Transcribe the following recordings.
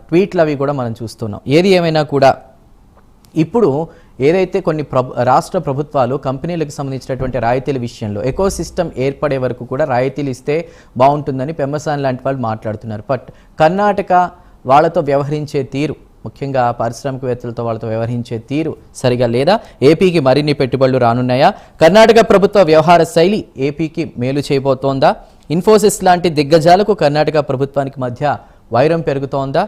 ట్వీట్లు అవి కూడా మనం చూస్తున్నాం. ఏది ఏమైనా కూడా ఇప్పుడు ఏదైతే కొన్ని రాష్ట్ర ప్రభుత్వాలు కంపెనీలకు సంబంధించినటువంటి రాయితీల విషయంలో ఎకో సిస్టమ్ ఏర్పడే వరకు కూడా రాయితీలు ఇస్తే బాగుంటుందని పెమ్మసాని లాంటి వాళ్ళు మాట్లాడుతున్నారు. బట్ కర్ణాటక వాళ్ళతో వ్యవహరించే తీరు, ముఖ్యంగా పారిశ్రామికవేత్తలతో వాళ్ళతో వ్యవహరించే తీరు సరిగా లేదా? ఏపీకి మరిన్ని పెట్టుబడులు రానున్నాయా? కర్ణాటక ప్రభుత్వ వ్యవహార శైలి ఏపీకి మేలు చేయబోతోందా? ఇన్ఫోసిస్ లాంటి దిగ్గజాలకు కర్ణాటక ప్రభుత్వానికి మధ్య వైరం పెరుగుతోందా?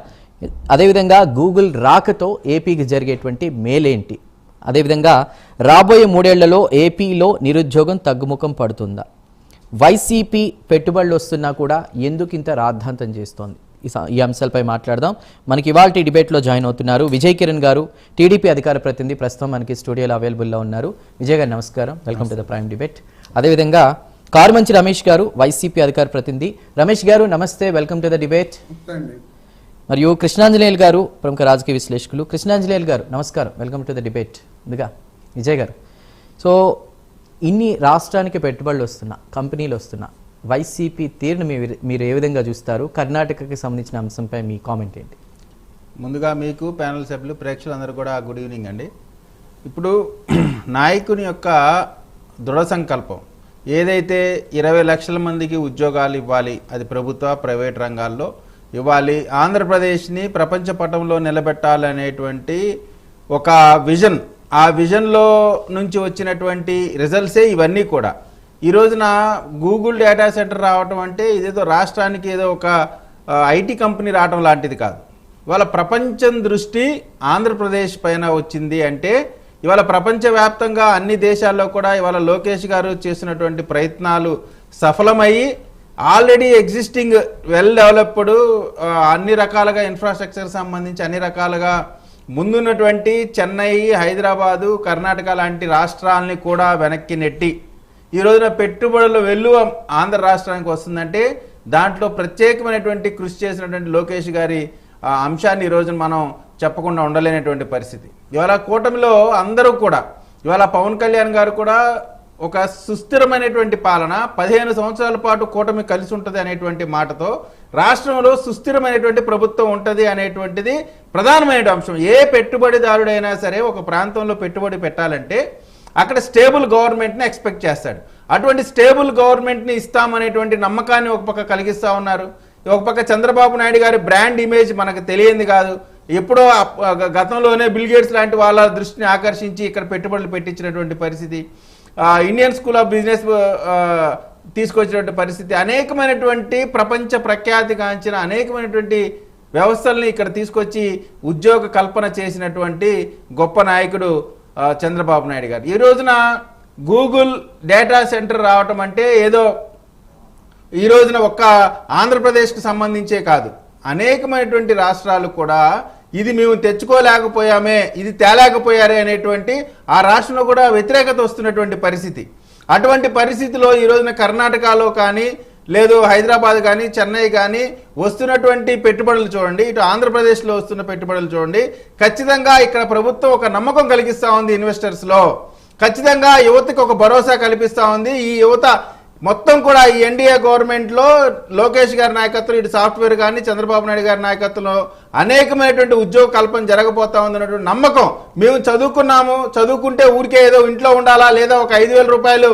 అదేవిధంగా గూగుల్ రాకతో ఏపీకి జరిగేటువంటి మేలేంటి? అదేవిధంగా రాబోయే 3 ఏళ్లలో ఏపీలో నిరుద్యోగం తగ్గుముఖం పడుతుందా? వైసీపీ పెట్టుబడులు వస్తున్నా కూడా ఎందుకు ఇంత రాద్ధాంతం చేస్తోంది? ఈ అంశాలపై మాట్లాడదాం. మనకి ఇవాల్టి డిబేట్లో జాయిన్ అవుతున్నారు విజయ్ కిరణ్ గారు, టీడీపీ అధికార ప్రతినిధి, ప్రస్తుతం మనకి స్టూడియోలో అవైలబుల్లో ఉన్నారు. విజయ్ గారు నమస్కారం, welcome to the prime debate. అదేవిధంగా కారుమంచి రమేష్ గారు, వైసీపీ అధికార ప్రతినిధి. రమేష్ గారు నమస్తే, వెల్కమ్ టు ద డిబేట్. మరియు కృష్ణాంజనేయులు గారు, ప్రముఖ రాజకీయ విశ్లేషకులు. కృష్ణాంజనేయులు గారు నమస్కారం, వెల్కమ్ టు ద డిబేట్. ముందుగా విజయ్ గారు, సో ఇన్ని రాష్ట్రానికి పెట్టుబడులు వస్తున్నా, కంపెనీలు వస్తున్నా, వైసీపీ తీరును మీరు ఏ విధంగా చూస్తారు? కర్ణాటకకి సంబంధించిన అంశంపై మీ కామెంట్ ఏంటి? ముందుగా మీకు ప్యానల్ సభ్యులు, ప్రేక్షకులందరూ కూడా గుడ్ ఈవినింగ్ అండి. ఇప్పుడు నాయకుని యొక్క దృఢ సంకల్పం ఏదైతే 20 లక్షల మందికి ఉద్యోగాలు ఇవ్వాలి, అది ప్రభుత్వ ప్రైవేట్ రంగాల్లో ఇవ్వాలి, ఆంధ్రప్రదేశ్ని ప్రపంచ పటంలో నిలబెట్టాలనేటువంటి ఒక విజన్, ఆ విజన్లో నుంచి వచ్చినటువంటి రిజల్ట్సే ఇవన్నీ కూడా. ఈ రోజున గూగుల్ డేటా సెంటర్ రావటం అంటే ఇదేదో రాష్ట్రానికి ఏదో ఒక ఐటీ కంపెనీ రావటం లాంటిది కాదు. ఇవాళ ప్రపంచం దృష్టి ఆంధ్రప్రదేశ్ పైన వచ్చింది అంటే ఇవాళ ప్రపంచవ్యాప్తంగా అన్ని దేశాల్లో కూడా ఇవాళ లోకేష్ గారు చేసినటువంటి ప్రయత్నాలు సఫలమయ్యి ఆల్రెడీ ఎగ్జిస్టింగ్ వెల్ డెవలప్డ్ అన్ని రకాలుగా ఇన్ఫ్రాస్ట్రక్చర్ సంబంధించి అన్ని రకాలుగా ముందున్నటువంటి చెన్నై, హైదరాబాదు, కర్ణాటక లాంటి రాష్ట్రాలని కూడా వెనక్కి నెట్టి ఈ రోజున పెట్టుబడుల వెల్లువ ఆంధ్ర రాష్ట్రానికి వస్తుందంటే దాంట్లో ప్రత్యేకమైనటువంటి కృషి చేసినటువంటి లోకేష్ గారి అంశాన్ని ఈ రోజున మనం చెప్పకుండా ఉండలేనటువంటి పరిస్థితి. ఇవాళ కూటమిలో అందరూ కూడా, ఇవాళ పవన్ కళ్యాణ్ గారు కూడా ఒక సుస్థిరమైనటువంటి పాలన 15 సంవత్సరాల పాటు కూటమి కలిసి ఉంటుంది అనేటువంటి మాటతో రాష్ట్రంలో సుస్థిరమైనటువంటి ప్రభుత్వం ఉంటుంది అనేటువంటిది ప్రధానమైన అంశం. ఏ పెట్టుబడిదారుడైనా సరే ఒక ప్రాంతంలో పెట్టుబడి పెట్టాలంటే అక్కడ స్టేబుల్ గవర్నమెంట్ని ఎక్స్పెక్ట్ చేస్తాడు. అటువంటి స్టేబుల్ గవర్నమెంట్ని ఇస్తామనేటువంటి నమ్మకాన్ని ఒక పక్క కలిగిస్తూ ఉన్నారు. ఒక పక్క చంద్రబాబు నాయుడు గారి బ్రాండ్ ఇమేజ్ మనకు తెలియంది కాదు. ఎప్పుడో గతంలోనే బిల్ గేట్స్ లాంటి వాళ్ళ దృష్టిని ఆకర్షించి ఇక్కడ పెట్టుబడులు పెట్టించినటువంటి పరిస్థితి, ఇండియన్ స్కూల్ ఆఫ్ బిజినెస్ తీసుకొచ్చినటువంటి పరిస్థితి, అనేకమైనటువంటి ప్రపంచ ప్రఖ్యాతిగాంచిన అనేకమైనటువంటి వ్యవస్థల్ని ఇక్కడ తీసుకొచ్చి ఉద్యోగ కల్పన చేసినటువంటి గొప్ప నాయకుడు చంద్రబాబు నాయుడు గారు. ఈ రోజున గూగుల్ డేటా సెంటర్ రావటం అంటే ఏదో ఈ రోజున ఒక్క ఆంధ్రప్రదేశ్కి సంబంధించే కాదు, అనేకమైనటువంటి రాష్ట్రాలు కూడా ఇది మేము తెచ్చుకోలేకపోయామే, ఇది తేలేకపోయారే అనేటువంటి ఆ రాష్ట్రంలో కూడా వ్యతిరేకత వస్తున్నటువంటి పరిస్థితి. అటువంటి పరిస్థితిలో ఈ రోజున కర్ణాటకలో కానీ, లేదు హైదరాబాద్ కానీ, చెన్నై కానీ వస్తున్నటువంటి పెట్టుబడులు చూడండి, ఇటు ఆంధ్రప్రదేశ్లో వస్తున్న పెట్టుబడులు చూడండి. ఖచ్చితంగా ఇక్కడ ప్రభుత్వం ఒక నమ్మకం కలిగిస్తూ ఉంది ఇన్వెస్టర్స్లో, ఖచ్చితంగా యువతకు ఒక భరోసా కల్పిస్తూ ఉంది. ఈ యువత మొత్తం కూడా ఈ ఎన్డీఏ గవర్నమెంట్లో లోకేష్ గారి నాయకత్వం, ఇటు సాఫ్ట్వేర్ కానీ చంద్రబాబు నాయుడు గారి నాయకత్వంలో అనేకమైనటువంటి ఉద్యోగ కల్పన జరగబోతా ఉందన్నటువంటి నమ్మకం. మేము చదువుకున్నాము, చదువుకుంటే ఊరికే ఏదో ఇంట్లో ఉండాలా, లేదా ఒక 5,000 రూపాయలు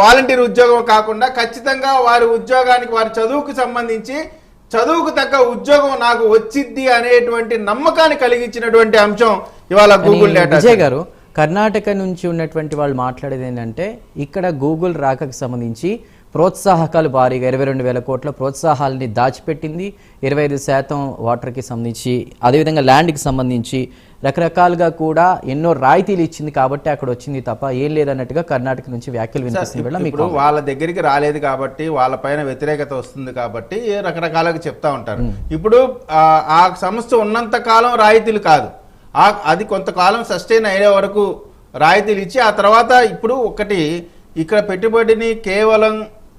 వాలంటీర్ ఉద్యోగం కాకుండా ఖచ్చితంగా వారి ఉద్యోగానికి, వారి చదువుకు సంబంధించి చదువుకు తగ్గ ఉద్యోగం నాకు వచ్చిద్ది అనేటువంటి నమ్మకాన్ని కలిగించినటువంటి అంశం ఇవాళ గూగుల్ డేటా. విజయ్ గారు, కర్ణాటక నుంచి ఉన్నటువంటి వాళ్ళు మాట్లాడేది ఏంటంటే ఇక్కడ గూగుల్ రాకకు సంబంధించి ప్రోత్సాహకాలు భారీగా 22,000 కోట్ల ప్రోత్సాహాలని దాచిపెట్టింది, 25% వాటర్కి సంబంధించి, అదేవిధంగా ల్యాండ్కి సంబంధించి రకరకాలుగా కూడా ఎన్నో రాయితీలు ఇచ్చింది కాబట్టి అక్కడ వచ్చింది తప్ప ఏం లేదన్నట్టుగా కర్ణాటక నుంచి వ్యాఖ్యలు వినిపిస్తుంది. మీకు వాళ్ళ దగ్గరికి రాలేదు కాబట్టి వాళ్ళ పైన వ్యతిరేకత వస్తుంది కాబట్టి రకరకాలుగా చెప్తా ఉంటారు. ఇప్పుడు ఆ సంస్థ ఉన్నంత కాలం రాయితీలు కాదు, అది కొంతకాలం సస్టైన్ అయ్యే వరకు రాయితీలు ఇచ్చి ఆ తర్వాత ఇప్పుడు ఒకటి ఇక్కడ పెట్టుబడిని కేవలం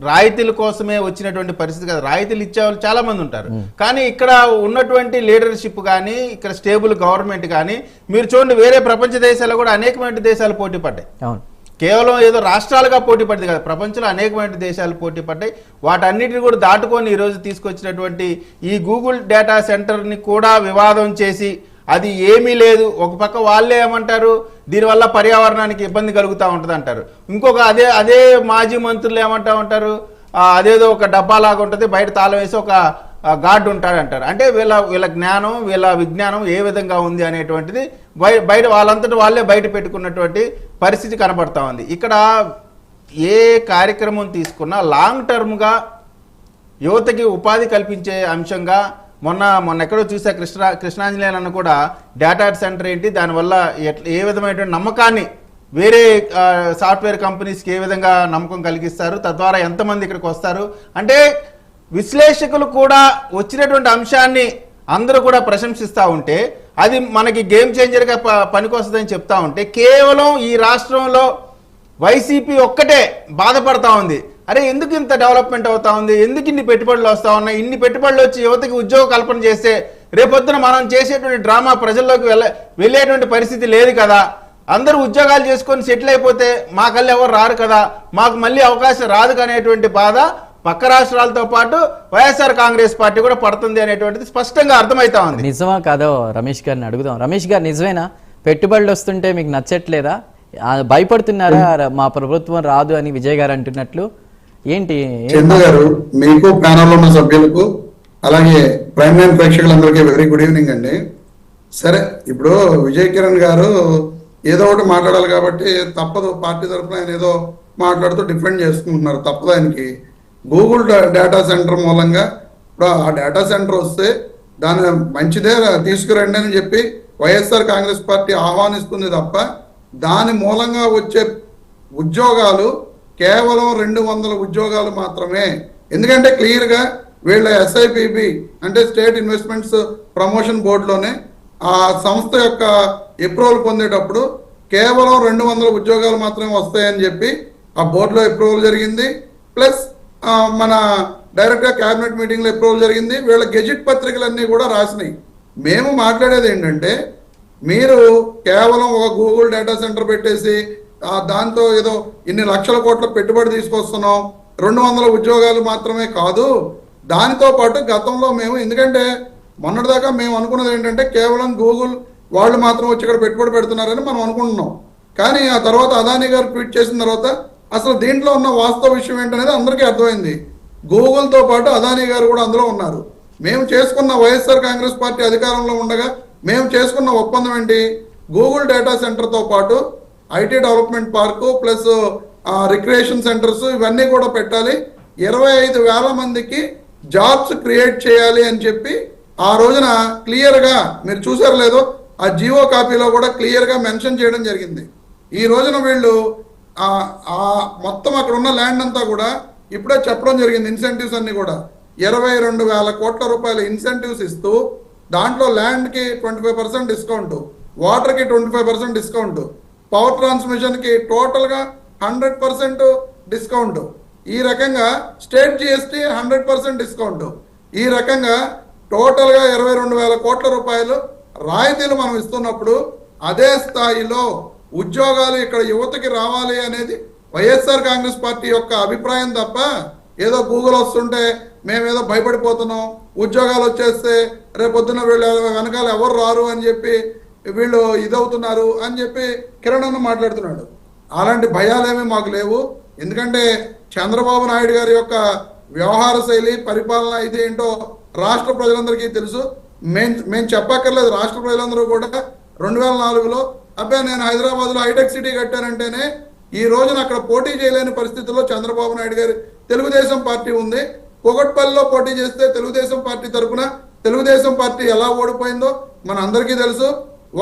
రాయితీల కోసమే వచ్చినటువంటి పరిస్థితి కదా. రాయితీలు ఇచ్చేవాళ్ళు చాలా మంది ఉంటారు, కానీ ఇక్కడ ఉన్నటువంటి లీడర్షిప్ కానీ, ఇక్కడ స్టేబుల్ గవర్నమెంట్ కానీ మీరు చూడండి, వేరే ప్రపంచ దేశాల్లో కూడా అనేకమైన దేశాలు పోటీ పడ్డాయి. కేవలం ఏదో రాష్ట్రాలుగా పోటీ పడింది కదా, ప్రపంచంలో అనేకమైన దేశాలు పోటీ పడ్డాయి. వాటన్నిటిని కూడా దాటుకొని ఈరోజు తీసుకొచ్చినటువంటి ఈ గూగుల్ డేటా సెంటర్ని కూడా వివాదం చేసి అది ఏమీ లేదు, ఒక పక్క వాళ్ళే ఏమంటారు దీనివల్ల పర్యావరణానికి ఇబ్బంది కలుగుతూ ఉంటుంది అంటారు, ఇంకొక అదే మాజీ మంత్రులు ఏమంటా ఉంటారు అదేదో ఒక డబ్బాలాగా ఉంటుంది బయట తాళం వేసి ఒక గార్డు ఉంటాడంటారు. అంటే వీళ్ళ జ్ఞానం వీళ్ళ విజ్ఞానం ఏ విధంగా ఉంది అనేటువంటిది బయట వాళ్ళంతటి వాళ్ళే బయట పెట్టుకున్నటువంటి పరిస్థితి కనబడతా ఉంది. ఇక్కడ ఏ కార్యక్రమం తీసుకున్నా లాంగ్ టర్మ్గా యువతకి ఉపాధి కల్పించే అంశంగా మొన్న ఎక్కడో చూసా కృష్ణాంజనేయులు అన్న కూడా డేటా సెంటర్ ఏంటి, దానివల్ల ఏ విధమైనటువంటి నమ్మకాన్ని వేరే సాఫ్ట్వేర్ కంపెనీస్కి ఏ విధంగా నమ్మకం కలిగిస్తారు, తద్వారా ఎంతమంది ఇక్కడికి వస్తారు అంటే విశ్లేషకులు కూడా వచ్చినటువంటి అంశాన్ని అందరూ కూడా ప్రశంసిస్తూ ఉంటే అది మనకి గేమ్ చేంజర్గా పనికొస్తుందని చెప్తా ఉంటే కేవలం ఈ రాష్ట్రంలో వైసీపీ ఒక్కటే బాధపడతా ఉంది. అరే ఎందుకు ఇంత డెవలప్మెంట్ అవుతా ఉంది, ఎందుకు ఇన్ని పెట్టుబడులు వస్తూ ఉన్నాయి, ఇన్ని పెట్టుబడులు వచ్చి యువతకి ఉద్యోగ కల్పన చేస్తే రేపొద్దున మనం చేసేటువంటి డ్రామా ప్రజల్లోకి వెళ్ళేటువంటి పరిస్థితి లేదు కదా, అందరూ ఉద్యోగాలు చేసుకొని సెటిల్ అయిపోతే మా కళ్ళు ఎవరు రారు కదా, మాకు మళ్ళీ అవకాశం రాదు అనేటువంటి బాధ పక్క రాష్ట్రాలతో పాటు వైఎస్ఆర్ కాంగ్రెస్ పార్టీ కూడా పడుతుంది అనేటువంటిది స్పష్టంగా అర్థమవుతా ఉంది. నిజమా కాదో రమేష్ గారిని అడుగుదాం. రమేష్ గారు నిజమేనా పెట్టుబడులు వస్తుంటే మీకు నచ్చట్లేదా, భయపడుతున్నారా మా ప్రభుత్వం రాదు అని విజయ్ గారు అంటున్నట్లు ఏంటి? చంద్ర గారు మీకు ప్యానల్లో ఉన్న సభ్యులకు అలాగే ప్రైమ్ లైన్ ప్రేక్షకులందరికీ వెరీ గుడ్ ఈవినింగ్ అండి. సరే ఇప్పుడు విజయ్ కిరణ్ గారు ఏదో ఒకటి మాట్లాడాలి కాబట్టి తప్పదు, పార్టీ తరఫున ఆయన ఏదో మాట్లాడుతూ డిఫెండ్ చేసుకుంటున్నారు, తప్పదు ఆయనకి. గూగుల్ డేటా సెంటర్ మూలంగా ఇప్పుడు ఆ డేటా సెంటర్ వస్తే దాని మంచిదే తీసుకురండి అని చెప్పి వైఎస్ఆర్ కాంగ్రెస్ పార్టీ ఆహ్వానిస్తుంది తప్ప దాని మూలంగా వచ్చే ఉద్యోగాలు కేవలం 200 ఉద్యోగాలు మాత్రమే. ఎందుకంటే క్లియర్గా వీళ్ళ SIPB అంటే స్టేట్ ఇన్వెస్ట్మెంట్స్ ప్రమోషన్ బోర్డులోనే ఆ సంస్థ యొక్క అప్రూవల్ పొందేటప్పుడు కేవలం 200 ఉద్యోగాలు మాత్రమే వస్తాయని చెప్పి ఆ బోర్డులో అప్రూవల్ జరిగింది. ప్లస్ మన డైరెక్ట్గా క్యాబినెట్ మీటింగ్లో అప్రూవల్ జరిగింది. వీళ్ళ గెజిట్ పత్రికలన్నీ కూడా రాసినాయి. మేము మాట్లాడేది ఏంటంటే మీరు కేవలం ఒక గూగుల్ డేటా సెంటర్ పెట్టేసి దాంతో ఏదో ఇన్ని లక్షల కోట్ల పెట్టుబడి తీసుకొస్తున్నాం, 200 ఉద్యోగాలు మాత్రమే కాదు, దానితో పాటు గతంలో మేము ఎందుకంటే మొన్నటిదాకా మేము అనుకున్నది ఏంటంటే కేవలం గూగుల్ వాళ్ళు మాత్రం వచ్చి ఇక్కడ పెట్టుబడి పెడుతున్నారని మనం అనుకుంటున్నాం. కానీ ఆ తర్వాత అదానీ గారు ట్వీట్ చేసిన తర్వాత అసలు దీంట్లో ఉన్న వాస్తవ విషయం ఏంటనేది అందరికీ అర్థమైంది. గూగుల్తో పాటు అదానీ గారు కూడా అందులో ఉన్నారు. మేము చేసుకున్న వైఎస్ఆర్ కాంగ్రెస్ పార్టీ అధికారంలో ఉండగా మేము చేసుకున్న ఒప్పందం ఏంటి, గూగుల్ డేటా సెంటర్తో పాటు IT development park plus recreation centres ఇవన్నీ కూడా పెట్టాలి, 25,000 మందికి జాబ్స్ క్రియేట్ చేయాలి అని చెప్పి ఆ రోజున క్లియర్గా మీరు చూసారు లేదో ఆ జియో కాపీలో కూడా క్లియర్గా మెన్షన్ చేయడం జరిగింది. ఈ రోజున వీళ్ళు మొత్తం అక్కడ ఉన్న ల్యాండ్ అంతా కూడా ఇప్పుడే చెప్పడం జరిగింది. ఇన్సెంటివ్స్ అన్ని కూడా 22,000 కోట్ల రూపాయల ఇన్సెంటివ్స్ ఇస్తూ దాంట్లో ల్యాండ్కి 25% డిస్కౌంట్, వాటర్కి 25% డిస్కౌంట్, పవర్ ట్రాన్స్మిషన్కి టోటల్గా 100% డిస్కౌంట్, ఈ రకంగా స్టేట్ GST 100% డిస్కౌంట్, ఈ రకంగా టోటల్గా 22,000 కోట్ల రూపాయలు రాయితీలు మనం ఇస్తున్నప్పుడు అదే స్థాయిలో ఉద్యోగాలు ఇక్కడ యువతకి రావాలి అనేది వైఎస్ఆర్ కాంగ్రెస్ పార్టీ యొక్క అభిప్రాయం తప్ప ఏదో గూగుల్ వస్తుంటే మేమేదో భయపడిపోతున్నాం, ఉద్యోగాలు వచ్చేస్తే రేపొద్దున వీళ్ళు వెనకాల ఎవరు రారు అని చెప్పి వీళ్ళు ఇదవుతున్నారు అని చెప్పి కిరణ్ అన్న మాట్లాడుతున్నాడు. అలాంటి భయాలేమీ మాకు లేవు. ఎందుకంటే చంద్రబాబు నాయుడు గారి యొక్క వ్యవహార శైలి పరిపాలన ఇది ఏంటో రాష్ట్ర ప్రజలందరికీ తెలుసు. మేము చెప్పక్కర్లేదు. రాష్ట్ర ప్రజలందరూ కూడా 2004లో అబ్బాయి నేను హైదరాబాద్లో హైటెక్ సిటీ కట్టానంటేనే ఈ రోజున అక్కడ పోటీ చేయలేని పరిస్థితుల్లో చంద్రబాబు నాయుడు గారి తెలుగుదేశం పార్టీ ఉంది. పొగట్పల్లిలో పోటీ చేస్తే తెలుగుదేశం పార్టీ తరఫున తెలుగుదేశం పార్టీ ఎలా ఓడిపోయిందో మన అందరికీ తెలుసు.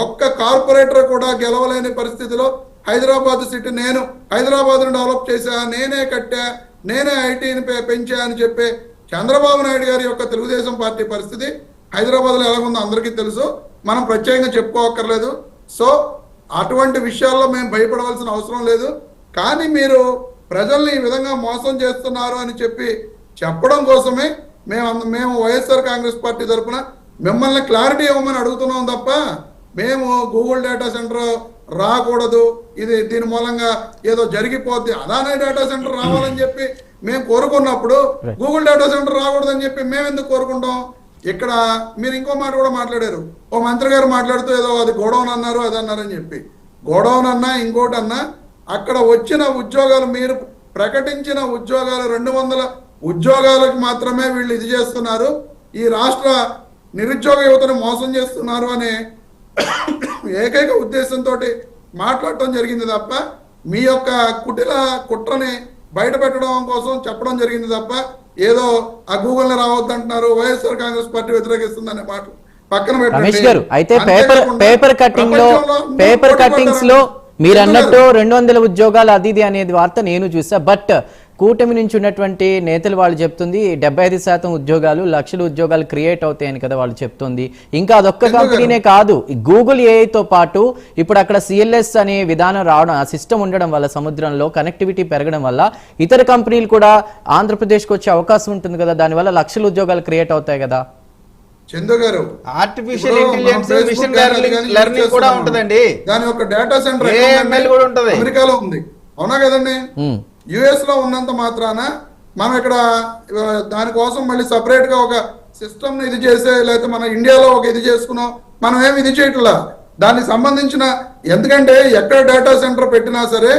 ఒక్క కార్పొరేటర్ కూడా గెలవలేని పరిస్థితిలో హైదరాబాద్ సిటీ నేను హైదరాబాద్ను డెవలప్ చేశా, నేనే కట్టా, నేనే ఐటీని పెంచా అని చెప్పే చంద్రబాబు నాయుడు గారి యొక్క తెలుగుదేశం పార్టీ పరిస్థితి హైదరాబాద్లో ఎలాగుందో అందరికీ తెలుసు, మనం ప్రత్యేకంగా చెప్పుకోవక్కర్లేదు. సో అటువంటి విషయాల్లో మేము భయపడవలసిన అవసరం లేదు. కానీ మీరు ప్రజల్ని ఈ విధంగా మోసం చేస్తున్నారు అని చెప్పడం కోసమే మేము వైఎస్ఆర్ కాంగ్రెస్ పార్టీ తరఫున మిమ్మల్ని క్లారిటీ ఇవ్వమని అడుగుతున్నాం తప్ప మేము గూగుల్ డేటా సెంటర్ రాకూడదు, ఇది దీని మూలంగా ఏదో జరిగిపోద్ది, అదానే డేటా సెంటర్ రావాలని చెప్పి మేము కోరుకున్నప్పుడు గూగుల్ డేటా సెంటర్ రాకూడదని చెప్పి మేము ఎందుకు కోరుకుంటాం? ఇక్కడ మీరు ఇంకో మాట కూడా మాట్లాడారు, ఓ మంత్రి గారు మాట్లాడుతూ ఏదో అది గోడౌన్ అన్నారు అది అన్నారని చెప్పి. గోడౌన్ అన్నా ఇంకోటి అన్నా అక్కడ వచ్చిన ఉద్యోగాలు, మీరు ప్రకటించిన ఉద్యోగాలు 200 ఉద్యోగాలకు మాత్రమే వీళ్ళు ఇది చేస్తున్నారు, ఈ రాష్ట్ర నిరుద్యోగ యువతను మోసం చేస్తున్నారు అనే ఏకైక ఉద్దేశంతో మాట్లాడటం జరిగింది తప్ప మీ యొక్క కుట్రని బయట పెట్టడం కోసం చెప్పడం జరిగింది తప్ప ఏదో ఆ గూగుల్ని రావద్దంటున్నారు, వైఎస్ఆర్ కాంగ్రెస్ పార్టీ వ్యతిరేకిస్తుందనే మాట పక్కన రమేష్ గారు, అయితే పేపర్ కట్టింగ్స్ లో మీరు అన్నట్టు 200 ఉద్యోగాలు అది ఇది అనేది వార్త నేను చూసా. బట్ కూటమి నుంచి ఉన్నటువంటి నేతలు వాళ్ళు చెప్తుంది 75% ఉద్యోగాలు, లక్షల ఉద్యోగాలు క్రియేట్ అవుతాయని కదా వాళ్ళు చెప్తుంది. ఇంకా అదొక్క కంపెనీనే కాదు, గూగుల్ ఏఐతో పాటు ఇప్పుడు అక్కడ సిఎల్ఎస్ అనే విధానం రావడం, ఆ సిస్టమ్ ఉండడం వల్ల సముద్రంలో కనెక్టివిటీ పెరగడం వల్ల ఇతర కంపెనీలు కూడా ఆంధ్రప్రదేశ్కి వచ్చే అవకాశం ఉంటుంది కదా, దానివల్ల లక్షల ఉద్యోగాలు క్రియేట్ అవుతాయి కదా. చందు గారు, ఆర్టిఫిషియల్ ఇంటెలిజెన్స్, మిషన్ లెర్నింగ్ కూడా ఉంటదండి, దాని యొక్క డేటా సెంటర్ కూడా ఉంటది, అమెరికాలో ఉంది, అవునా కదండి? యుఎస్ లో ఉన్నంత మాత్రాన మనం ఇక్కడ దానికోసం మళ్ళీ సపరేట్ గా ఒక సిస్టమ్ ఇది చేసే, లేకపోతే మన ఇండియాలో ఒక ఇది చేసుకున్నాం, మనం ఏమి ఇది చేయట్లా. దానికి సంబంధించిన, ఎందుకంటే ఎక్కడ డేటా సెంటర్ పెట్టినా సరే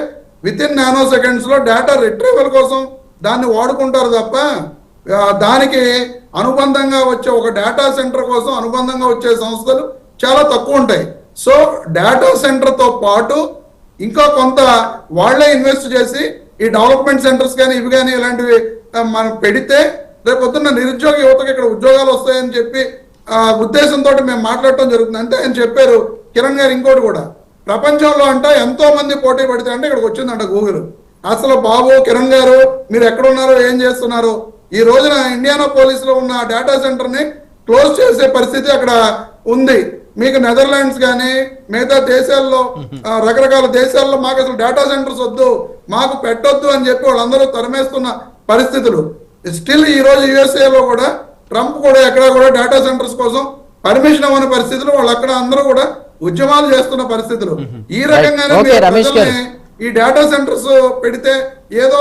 విత్ ఇన్ నానో సెకండ్స్ లో డేటా రిట్రీవల్ కోసం దాన్ని వాడుకుంటారు తప్ప దానికి అనుబంధంగా వచ్చే ఒక డేటా సెంటర్ కోసం అనుబంధంగా వచ్చే సంస్థలు చాలా తక్కువ ఉంటాయి. సో డేటా సెంటర్ తో పాటు ఇంకా కొంత వాళ్లే ఇన్వెస్ట్ చేసి ఈ డెవలప్మెంట్ సెంటర్స్ కానీ ఇవి కానీ ఇలాంటివి మనం పెడితే రేపు పొద్దున్న నిరుద్యోగ యువతకు ఇక్కడ ఉద్యోగాలు వస్తాయని చెప్పి ఉద్దేశంతో మేము మాట్లాడటం జరుగుతుంది. అంతే ఆయన చెప్పారు కిరణ్ గారు. ఇంకోటి కూడా, ప్రపంచంలో అంట ఎంతో మంది పోటీ పడితే అంటే ఇక్కడికి వచ్చిందంట గూగుల్. అసలు బాబు కిరణ్ గారు మీరు ఎక్కడున్నారో ఏం చేస్తున్నారు? ఈ రోజున ఇండియానాపోలిస్ లో ఉన్న డేటా సెంటర్ ని క్లోజ్ చేసే పరిస్థితి అక్కడ ఉంది. మీకు నెదర్లాండ్స్ కానీ మిగతా దేశాల్లో రకరకాల దేశాల్లో మాకు అసలు డేటా సెంటర్స్ వద్దు, మాకు పెట్టొద్దు అని చెప్పి వాళ్ళందరూ తరిమేస్తున్న పరిస్థితులు. స్టిల్ ఈ రోజు యుఎస్ఏలో కూడా ట్రంప్ కూడా ఎక్కడ కూడా డేటా సెంటర్స్ కోసం పర్మిషన్ ఇవ్వని పరిస్థితులు, వాళ్ళు అక్కడ అందరూ కూడా ఉద్యమాలు చేస్తున్న పరిస్థితులు. ఈ రకంగానే ఈ డేటా సెంటర్స్ పెడితే ఏదో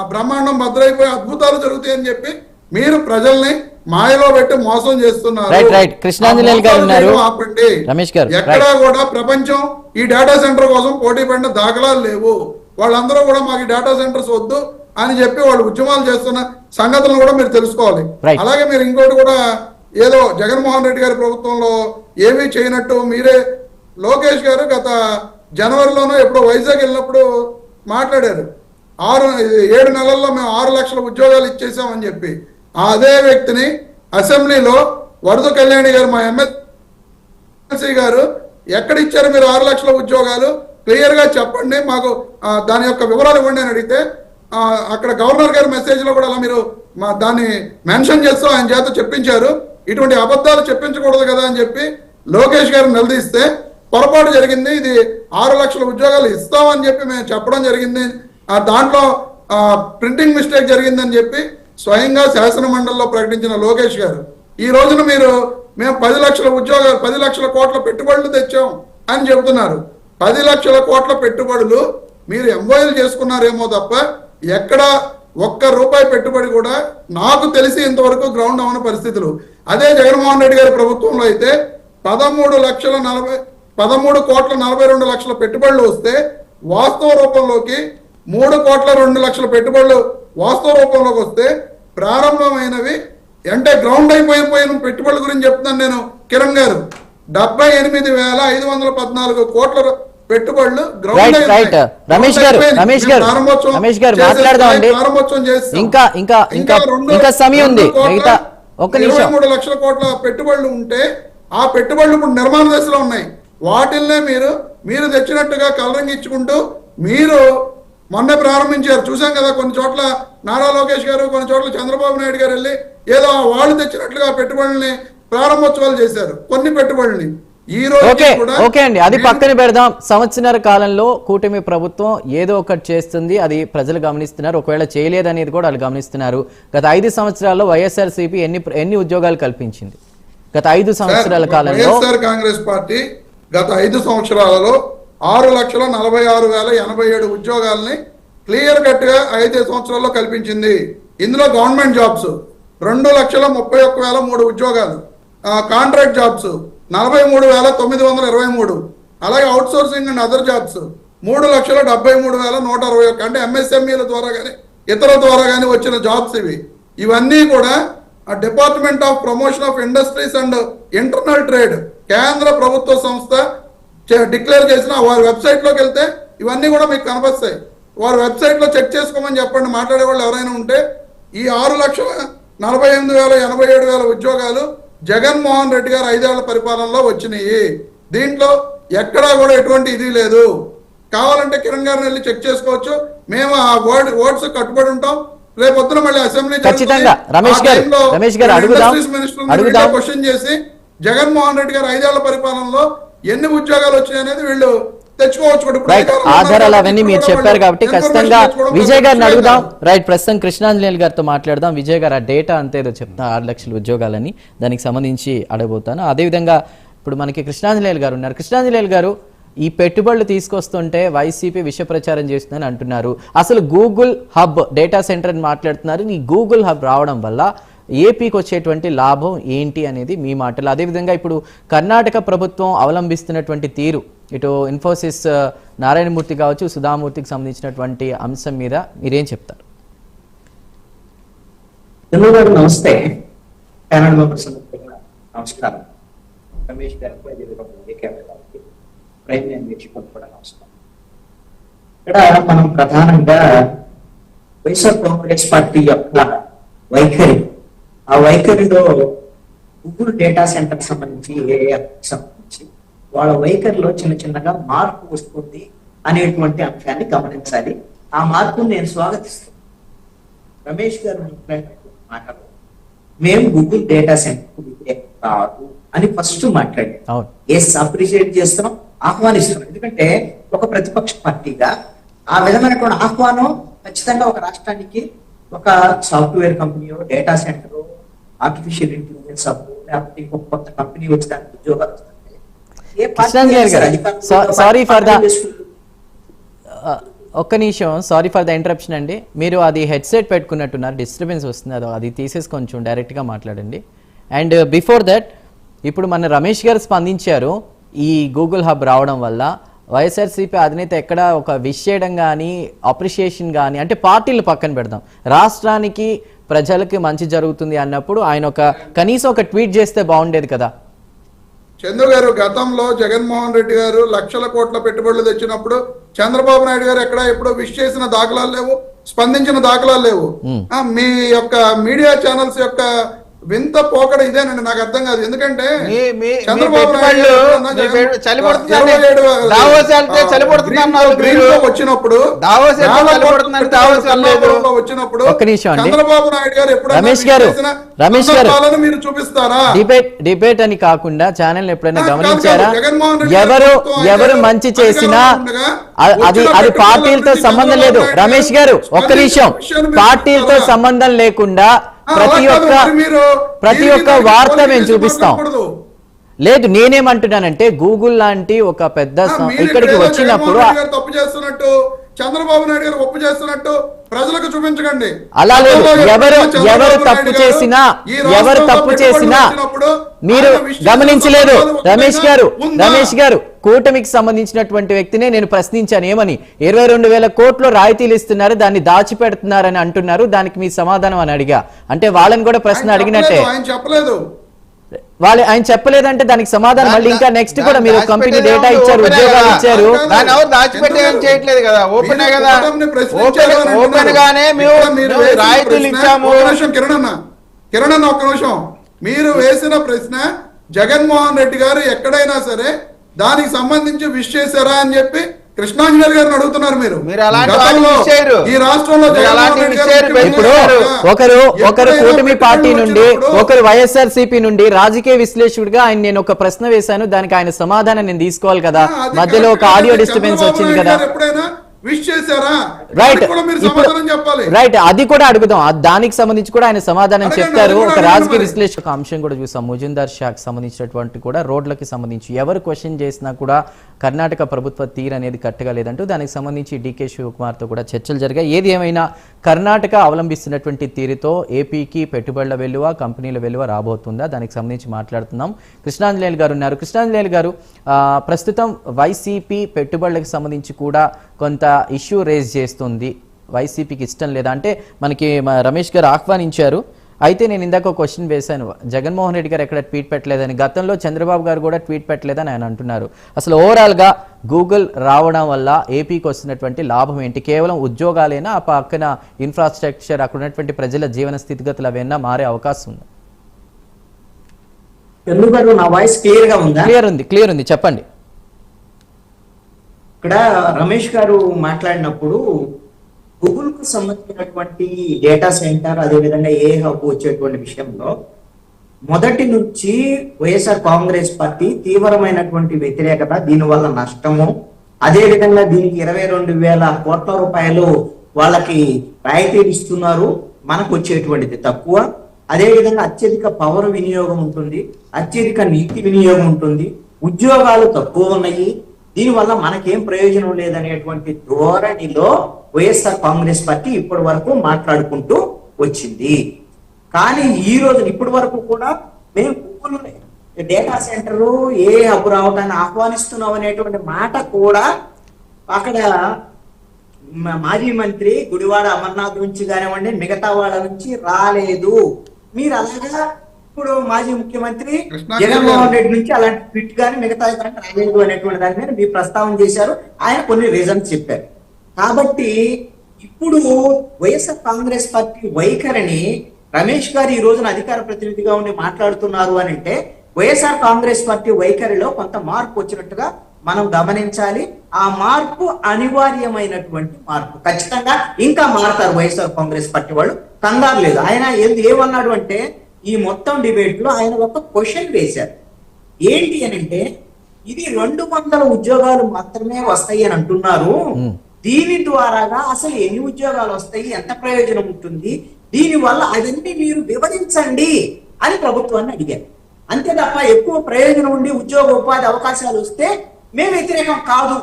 బ్రహ్మాండం భద్రైపోయి అద్భుతాలు జరుగుతాయని చెప్పి మీరు ప్రజల్ని మాయలో పెట్టి మోసం చేస్తున్నారు. ఆపండి. ఎక్కడా కూడా ప్రపంచం ఈ డేటా సెంటర్ కోసం పోటీ పడిన దాఖలాలు లేవు. వాళ్ళందరూ కూడా మాకు డేటా సెంటర్స్ వద్దు అని చెప్పి వాళ్ళు ఉద్యమాలు చేస్తున్న సంగతులను కూడా మీరు తెలుసుకోవాలి. అలాగే మీరు ఇంకోటి కూడా, ఏదో జగన్మోహన్ రెడ్డి గారి ప్రభుత్వంలో ఏమీ చేయనట్టు మీరే లోకేష్ గారు గత జనవరిలోనూ ఎప్పుడో వైజాగ్ వెళ్ళినప్పుడు మాట్లాడారు, 7 నెలల్లో మేము 6 లక్షల ఉద్యోగాలు ఇచ్చేసామని చెప్పి. అదే వ్యక్తిని అసెంబ్లీలో వరద కళ్యాణి గారు, మా ఎమ్మెల్సీ గారు, ఎక్కడ ఇచ్చారు మీరు 6 లక్షల ఉద్యోగాలు క్లియర్ గా చెప్పండి మాకు, దాని యొక్క వివరాలు ఇవ్వండి అని అడిగితే అక్కడ గవర్నర్ గారి మెసేజ్ లో కూడా అలా మీరు దాన్ని మెన్షన్ చేస్తూ ఆయన చేత చెప్పించారు. ఇటువంటి అబద్ధాలు చెప్పించకూడదు కదా అని చెప్పి లోకేష్ గారు నిలదీస్తే పొరపాటు జరిగింది, ఇది 6 లక్షల ఉద్యోగాలు ఇస్తామని చెప్పి మేము చెప్పడం జరిగింది, దాంట్లో ప్రింటింగ్ మిస్టేక్ జరిగిందని చెప్పి స్వయంగా శాసన మండలిలో ప్రకటించిన లోకేష్ గారు ఈ రోజున మేము 10 లక్షల ఉద్యోగాలు 10 లక్షల కోట్ల పెట్టుబడులు తెచ్చాం అని చెబుతున్నారు. 10 లక్షల కోట్ల పెట్టుబడులు మీరు ఎంఓఏలు చేసుకున్నారేమో తప్ప ఎక్కడ ₹1 పెట్టుబడి కూడా నాకు తెలిసి ఇంతవరకు గ్రౌండ్ అవన పరిస్థితులు. అదే జగన్మోహన్ రెడ్డి గారి ప్రభుత్వంలో అయితే 13,42,00,000 పెట్టుబడులు వస్తే వాస్తవ రూపంలోకి 3,02,00,000 పెట్టుబడులు వాస్తవ రూపంలోకి వస్తే ప్రారంభమైనవి అంటే గ్రౌండ్ అయిపోయిన పెట్టుబడుల గురించి చెప్తున్నాను నేను కిరణ్ గారు. 78,514 కోట్ల పెట్టుబడులు గ్రౌండ్ ఒక్క 23 లక్షల కోట్ల పెట్టుబడులు ఉంటే ఆ పెట్టుబడులు ఇప్పుడు నిర్మాణ దశలో ఉన్నాయి. వాటిల్నే మీరు తెచ్చినట్టుగా కలరింగ్ ఇచ్చుకుంటూ మీరు మొన్న ప్రారంభించారు. చూసాం కదా, కొన్ని చోట్ల నారా లోకేష్ గారు, కొన్ని చోట్ల చంద్రబాబు నాయుడు గారు వెళ్ళి ఏదో వాళ్ళు తెచ్చినట్లుగా పెట్టుబడుల్ని ప్రారంభోత్సవాలు చేశారు. కొన్ని పెట్టుబడుల్ని ఓకే అండి, అది పక్కన పెడదాం. సంవత్సరాల కాలంలో కూటమి ప్రభుత్వం ఏదో ఒకటి చేస్తుంది, అది ప్రజలు గమనిస్తున్నారు. ఒకవేళ చేయలేదనేది కూడా వాళ్ళు గమనిస్తున్నారు. గత 5 సంవత్సరాల్లో వైఎస్ఆర్సీపీ ఎన్ని ఉద్యోగాలు కల్పించింది? గత 5 సంవత్సరాల కాలంలో వైఎస్ఆర్ కాంగ్రెస్ పార్టీ గత 5 సంవత్సరాలలో 6,46,087 ఉద్యోగాల్ని క్లియర్ కట్ గా 5 సంవత్సరాల్లో కల్పించింది. ఇందులో గవర్నమెంట్ జాబ్స్ 2,31,003 ఉద్యోగాలు, కాంట్రాక్ట్ జాబ్స్ 43,923, అలాగే out sourcing and other jobs 3,73,161. అంటే ఎంఎస్ఎంఈల ద్వారా కానీ ఇతర ద్వారా కానీ వచ్చిన జాబ్స్ ఇవన్నీ కూడా department of promotion of industries and internal trade కేంద్ర ప్రభుత్వ సంస్థ డిక్లేర్ చేసిన వారి వెబ్సైట్ లోకి వెళ్తే ఇవన్నీ కూడా మీకు కనిపిస్తాయి. వారి వెబ్సైట్ లో చెక్ చేసుకోమని చెప్పండి మాట్లాడే వాళ్ళు ఎవరైనా ఉంటే. ఈ 6,48,087 ఉద్యోగాలు జగన్మోహన్ రెడ్డి గారు 5 ఏళ్ల పరిపాలనలో వచ్చినాయి. దీంట్లో ఎక్కడా కూడా ఎటువంటి ఇది లేదు. కావాలంటే కిరణ్ గారిని వెళ్ళి చెక్ చేసుకోవచ్చు. మేము ఆ వర్డ్స్ కట్టుబడి ఉంటాం. రేపొద్దున మళ్ళీ అసెంబ్లీ ఖచ్చితంగా రమేష్ గారు అడుగుదాం క్వశ్చన్ చేసి జగన్మోహన్ రెడ్డి గారు 5 ఏళ్ల పరిపాలనలో ఎన్ని ఉద్యోగాలు వచ్చాయి అనేది వీళ్ళు తెచ్చుకోవచ్చు. ఆధారాలు అవన్నీ మీరు చెప్పారు కాబట్టి ఖచ్చితంగా విజయ్ గారిని అడుగుదాం. రైట్, ప్రస్తుతం కృష్ణాంజనేయులు గారితో మాట్లాడదాం. విజయ్ గారు ఆ డేటా అంతేదో చెప్తా 6 లక్షల ఉద్యోగాలని దానికి సంబంధించి అడగబోతాను. అదేవిధంగా ఇప్పుడు మనకి కృష్ణాంజనేయులు గారు ఉన్నారు. కృష్ణాంజనేయులు గారు, ఈ పెట్టుబడులు తీసుకొస్తుంటే వైసీపీ విష ప్రచారం చేస్తుందని అంటున్నారు. అసలు గూగుల్ హబ్ డేటా సెంటర్ అని మాట్లాడుతున్నారు. ఈ గూగుల్ హబ్ రావడం వల్ల ఏపీకి వచ్చేటువంటి లాభం ఏంటి అనేది మీ మాటలు. అదేవిధంగా ఇప్పుడు కర్ణాటక ప్రభుత్వం అవలంబిస్తున్నటువంటి తీరు, ఇటు ఇన్ఫోసిస్ నారాయణమూర్తి కావచ్చు, సుధామూర్తికి సంబంధించినటువంటి అంశం మీద మీరేం చెప్తారు? నమస్తే, నమస్కారం. రమేష్ గారికి కూడా నమస్కారం. ఇక్కడ మనం ప్రధానంగా వైఎస్ఆర్ కాంగ్రెస్ పార్టీ యొక్క వైఖరి, ఆ వైఖరిలో గూగుల్ డేటా సెంటర్ సంబంధించి సంబంధించి వాళ్ళ వైఖరిలో చిన్నగా మార్పు వస్తుంది అనేటువంటి అంశాన్ని గమనించాలి. ఆ మార్పును నేను స్వాగతిస్తాను. రమేష్ గారు మాట్లాడు, మేము గూగుల్ డేటా సెంటర్ కాదు అని ఫస్ట్ మాట్లాడారు. అప్రిషియేట్ చేస్తున్నాం, ఆహ్వానిస్తున్నాం. ఎందుకంటే ఒక ప్రతిపక్ష పార్టీగా ఆ విధమైనటువంటి ఆహ్వానం ఖచ్చితంగా ఒక రాష్ట్రానికి ఒక సాఫ్ట్వేర్ కంపెనీయో, data centre, artificial intelligence hub, లేకపోతే ఇంకొక కొత్త కంపెనీ వచ్చడానికి ఉద్యోగాలు వస్తాయి. ఒక్క నిమిషం, సారీ ఫర్ ద ఇంటరప్షన్ అండి. మీరు అది హెడ్సెట్ పెట్టుకున్నట్టున్నారు, డిస్టర్బెన్స్ వస్తుంది. అది తీసేసి కొంచెం డైరెక్ట్గా మాట్లాడండి. అండ్ బిఫోర్ దట్, ఇప్పుడు మన రమేష్ గారు స్పందించారు. ఈ గూగుల్ హబ్ రావడం వల్ల వైఎస్ఆర్సీపీ అధినేత ఎక్కడ ఒక విష్ చేయడం కానీ, అప్రిషియేషన్ కానీ, అంటే పార్టీలు పక్కన పెడదాం, రాష్ట్రానికి ప్రజలకి మంచి జరుగుతుంది అన్నప్పుడు ఆయన కనీసం ఒక ట్వీట్ చేస్తే బాగుండేది కదా. చంద్ర గారు, గతంలో జగన్మోహన్ రెడ్డి గారు లక్షల కోట్ల పెట్టుబడులు తెచ్చినప్పుడు చంద్రబాబు నాయుడు గారు ఎక్కడ ఎప్పుడో విష్ చేసిన దాఖలాలు లేవు, స్పందించిన దాఖలాలు లేవు. మీ యొక్క మీడియా ఛానల్స్ యొక్క వింత పోకడ ఇదేనండి, నాకు అర్థం కాదు. ఎందుకంటే చంద్రబాబు నాయుడు వచ్చినప్పుడు చంద్రబాబు నాయుడు గారు ఎప్పుడైనా మీరు చూపిస్తారా? డిబేట్ అని కాకుండా ఛానల్ ఎప్పుడైనా గమనించారా? ఎవరు మంచి చేసినా అది పార్టీలతో సంబంధం లేదు. రమేష్ గారు, ఒక్క నిమిషం, పార్టీలతో సంబంధం లేకుండా ప్రతి ఒక్క వార్త మేము చూపిస్తాం. లేదు, నేనేమంటున్నానంటే గూగుల్ లాంటి ఒక పెద్ద ఇక్కడికి వచ్చినప్పుడు తప్పు చేస్తున్నట్టు, చంద్రబాబు నాయుడు గారు ఒప్పు చేస్తున్నట్టు ప్రజలకు చూపించకండి. అలా లేదు. ఎవరు తప్పు చేసినా మీరు గమనించలేదు. రమేష్ గారు కూటమికి సంబంధించినటువంటి వ్యక్తినే నేను ప్రశ్నించాను. ఏమని? 22,000 కోట్లు రాయితీలు ఇస్తున్నారు, దాన్ని దాచిపెడుతున్నారని అంటున్నారు. దానికి మీ సమాధానం అని అడిగా. అంటే వాళ్ళని కూడా ప్రశ్న అడిగినట్టే. ఆయన చెప్పలేదంటే దానికి సమాధానం మళ్ళీ ఇంకా నెక్స్ట్ కూడా మీరు కంపెనీ డేటా ఇచ్చారు, ఉద్యోగాలు ఇచ్చారు. కిరణ్ ఒక్క నిమిషం, మీరు వేసిన ప్రశ్న జగన్మోహన్ రెడ్డి గారు ఎక్కడైనా సరే దానికి సంబంధించి విష్ చేశారా అని చెప్పి కృష్ణాంజనేయులు గారిని అడుగుతున్నారు. మీరు ఈ రాష్ట్రంలో ఇప్పుడు ఒకరు కూటమి పార్టీ నుండి, ఒకరు వైఎస్ఆర్సీపీ నుండి రాజకీయ విశ్లేషకుడిగా ఆయన నేను ఒక ప్రశ్న వేశాను, దానికి ఆయన సమాధానం నేను తీసుకోవాలి కదా. మధ్యలో ఒక ఆడియో డిస్టర్బెన్స్ వచ్చింది కదా. ఎప్పుడైనా విష్ చేశారా? రైట్ దానికి కూడా మీరు సమాధానం చెప్పాలి. రైట్, అది కూడా అడుగుదాం. దానికి సంబంధించి కూడా ఆయన సమాధానం అడగండి, చెప్తారు. అది కూడా ఒక అడగండి రాజకీయ మరి. విశ్లేషక అంశం కూడా చూసాం. ముజిందర్ షాకి సంబంధించినటువంటి కూడా రోడ్లకి సంబంధించి ఎవరు క్వశ్చన్ చేసినా కూడా కర్ణాటక ప్రభుత్వ తీరు అనేది కరెక్ట్గా లేదంటూ దానికి సంబంధించి డీకే శివకుమార్తో కూడా చర్చలు జరిగాయి. ఏది ఏమైనా కర్ణాటక అవలంబిస్తున్నటువంటి తీరుతో ఏపీకి పెట్టుబడుల వెలువ, కంపెనీల వెలువ రాబోతుందా, దానికి సంబంధించి మాట్లాడుతున్నాం. కృష్ణాంజనేయులు గారు ఉన్నారు. కృష్ణాంజనేయులు గారు, ప్రస్తుతం వైసీపీ పెట్టుబడులకు సంబంధించి కూడా కొంత ఇష్యూ రేజ్ చేస్తుంది. వైసీపీకి ఇష్టం లేదా అంటే మనకి రమేష్ గారు ఆహ్వానించారు. అయితే నేను ఇందాక ఒక క్వశ్చన్ వేశాను, జగన్మోహన్ రెడ్డి గారు ఎక్కడ ట్వీట్ పెట్టలేదని. గతంలో చంద్రబాబు గారు కూడా ట్వీట్ పెట్టలేదని ఆయన అంటున్నారు. అసలు ఓవరాల్గా గూగుల్ రావడం వల్ల ఏపీకి వస్తున్నటువంటి లాభం ఏంటి? కేవలం ఉద్యోగాలైనా, ఆ పక్కన ఇన్ఫ్రాస్ట్రక్చర్, అక్కడ ఉన్నటువంటి ప్రజల జీవన స్థితిగతులు అవైనా మారే అవకాశం ఉంది? చంద్రు నా వాయిస్ క్లియర్ గా ఉందా? క్లియర్ ఉంది, చెప్పండి. ఇక్కడ రమేష్ గారు మాట్లాడినప్పుడు గూగుల్ కు సంబంధించినటువంటి డేటా సెంటర్, అదేవిధంగా ఏ హబ్ వచ్చేటువంటి విషయంలో మొదటి నుంచి వైఎస్ఆర్ కాంగ్రెస్ పార్టీ తీవ్రమైనటువంటి వ్యతిరేకత, దీనివల్ల నష్టము, అదేవిధంగా దీనికి 22,000 కోట్ల రూపాయలు వాళ్ళకి రాయితీలు ఇస్తున్నారు, మనకు వచ్చేటువంటిది తక్కువ, అదేవిధంగా అత్యధిక పవర్ వినియోగం ఉంటుంది, అత్యధిక నీటి వినియోగం ఉంటుంది, ఉద్యోగాలు తక్కువ ఉన్నాయి, దీనివల్ల మనకేం ప్రయోజనం లేదనేటువంటి ధోరణిలో వైఎస్ఆర్ కాంగ్రెస్ పార్టీ ఇప్పటి వరకు మాట్లాడుకుంటూ వచ్చింది. కానీ ఈ రోజు ఇప్పటి వరకు కూడా మేము గూగుల్ డేటా సెంటర్ ఏ హబ్ రావటాన్ని ఆహ్వానిస్తున్నాం అనేటువంటి మాట కూడా అక్కడ మాజీ మంత్రి గుడివాడ అమర్నాథ్ నుంచి కానివ్వండి, మిగతా వాళ్ళ నుంచి రాలేదు. మీరు అలాగా ఇప్పుడు మాజీ ముఖ్యమంత్రి జగన్మోహన్ రెడ్డి నుంచి అలాంటి ట్వీట్ కానీ మిగతా కానీ రాలేదు అనేటువంటి దాని మీద మీరు ప్రస్తావన చేశారు. ఆయన కొన్ని రీజన్స్ చెప్పారు. కాబట్టి ఇప్పుడు వైఎస్ఆర్ కాంగ్రెస్ పార్టీ వైఖరిని రమేష్ గారు ఈ రోజున అధికార ప్రతినిధిగా ఉండి మాట్లాడుతున్నారు అని అంటే వైఎస్ఆర్ కాంగ్రెస్ పార్టీ వైఖరిలో కొంత మార్పు వచ్చినట్టుగా మనం గమనించాలి. ఆ మార్పు అనివార్యమైనటువంటి మార్పు. ఖచ్చితంగా ఇంకా మారతారు వైఎస్ఆర్ కాంగ్రెస్ పార్టీ వాళ్ళు, కంగారు లేదు. ఆయన ఏమన్నాడు అంటే ఈ మొత్తం డిబేట్ లో ఆయన ఒక క్వశ్చన్ వేశారు. ఏంటి అని అంటే ఇది 200 ఉద్యోగాలు మాత్రమే వస్తాయి అని అంటున్నారు, దీని ద్వారాగా అసలు ఎన్ని ఉద్యోగాలు వస్తాయి, ఎంత ప్రయోజనం ఉంటుంది, దీని వల్ల అవన్నీ మీరు వివరించండి అని ప్రభుత్వాన్ని అడిగారు. అంతే తప్ప ఎక్కువ ప్రయోజనం ఉండి ఉద్యోగ ఉపాధి అవకాశాలు వస్తే మేము వ్యతిరేకం కాదు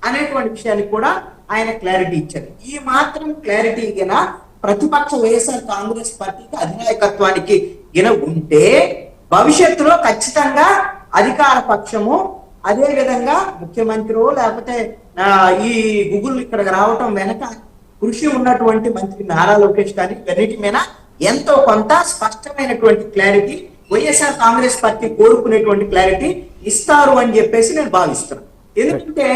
అనేటువంటి విషయానికి కూడా ఆయన క్లారిటీ ఇచ్చారు. ఈ మాత్రం క్లారిటీ గిన ప్రతిపక్ష వైఎస్ఆర్ కాంగ్రెస్ పార్టీకి అధినాయకత్వానికి గిన ఉంటే భవిష్యత్తులో ఖచ్చితంగా అధికార పక్షము, అదే విధంగా ముఖ్యమంత్రి లేకపోతే ఈ గూగుల్ ఇక్కడికి రావటం వెనక కృషి ఉన్నటువంటి మంత్రి నారా లోకేష్ గారి ఇవన్నిటి మీద ఎంతో కొంత స్పష్టమైనటువంటి క్లారిటీ వైఎస్ఆర్ కాంగ్రెస్ పార్టీ కోరుకునేటువంటి క్లారిటీ ఇస్తారు అని చెప్పేసి నేను భావిస్తున్నాను. ఎందుకంటే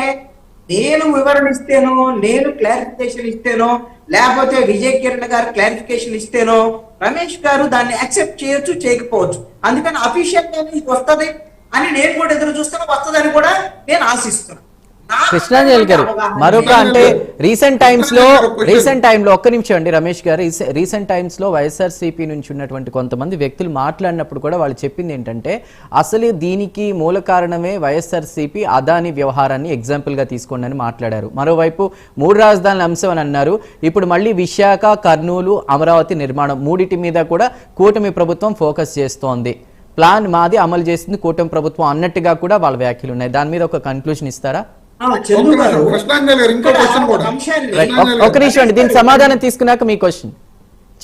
నేను వివరణ ఇస్తేనో, నేను క్లారిఫికేషన్ ఇస్తేనో, లేకపోతే విజయ్ కిరణ్ గారు క్లారిఫికేషన్ ఇస్తేనో రమేష్ గారు దాన్ని యాక్సెప్ట్ చేయొచ్చు, చేయకపోవచ్చు. అందుకని అఫీషియల్ గా ఇది వస్తుంది అని నేను కూడా ఎదురు చూస్తాను, వస్తుందని కూడా నేను ఆశిస్తున్నాను. కృష్ణాంజలి గారు, మరొక అంటే రీసెంట్ టైమ్స్ లో ఒక్క నిమిషం అండి రమేష్ గారు, రీసెంట్ టైమ్స్ లో వైఎస్ఆర్సీపీ నుంచి ఉన్నటువంటి కొంతమంది వ్యక్తులు మాట్లాడినప్పుడు కూడా వాళ్ళు చెప్పింది ఏంటంటే అసలు దీనికి మూల కారణమే వైఎస్ఆర్సీపీ అదాని వ్యవహారాన్ని ఎగ్జాంపుల్ గా తీసుకోండి అని మాట్లాడారు. మరోవైపు 3 రాజధానుల అంశం అని అన్నారు. ఇప్పుడు మళ్ళీ విశాఖ, కర్నూలు, అమరావతి నిర్మాణం మూడిటి మీద కూడా కూటమి ప్రభుత్వం ఫోకస్ చేస్తోంది. ప్లాన్ మాది, అమలు చేస్తుంది కూటమి ప్రభుత్వం అన్నట్టుగా కూడా వాళ్ళ వ్యాఖ్యలు ఉన్నాయి. దాని మీద ఒక కన్క్లూషన్ ఇస్తారా? ఒక నిమిషం అండి, దీనికి సమాధానం తీసుకున్నాక మీ క్వశ్చన్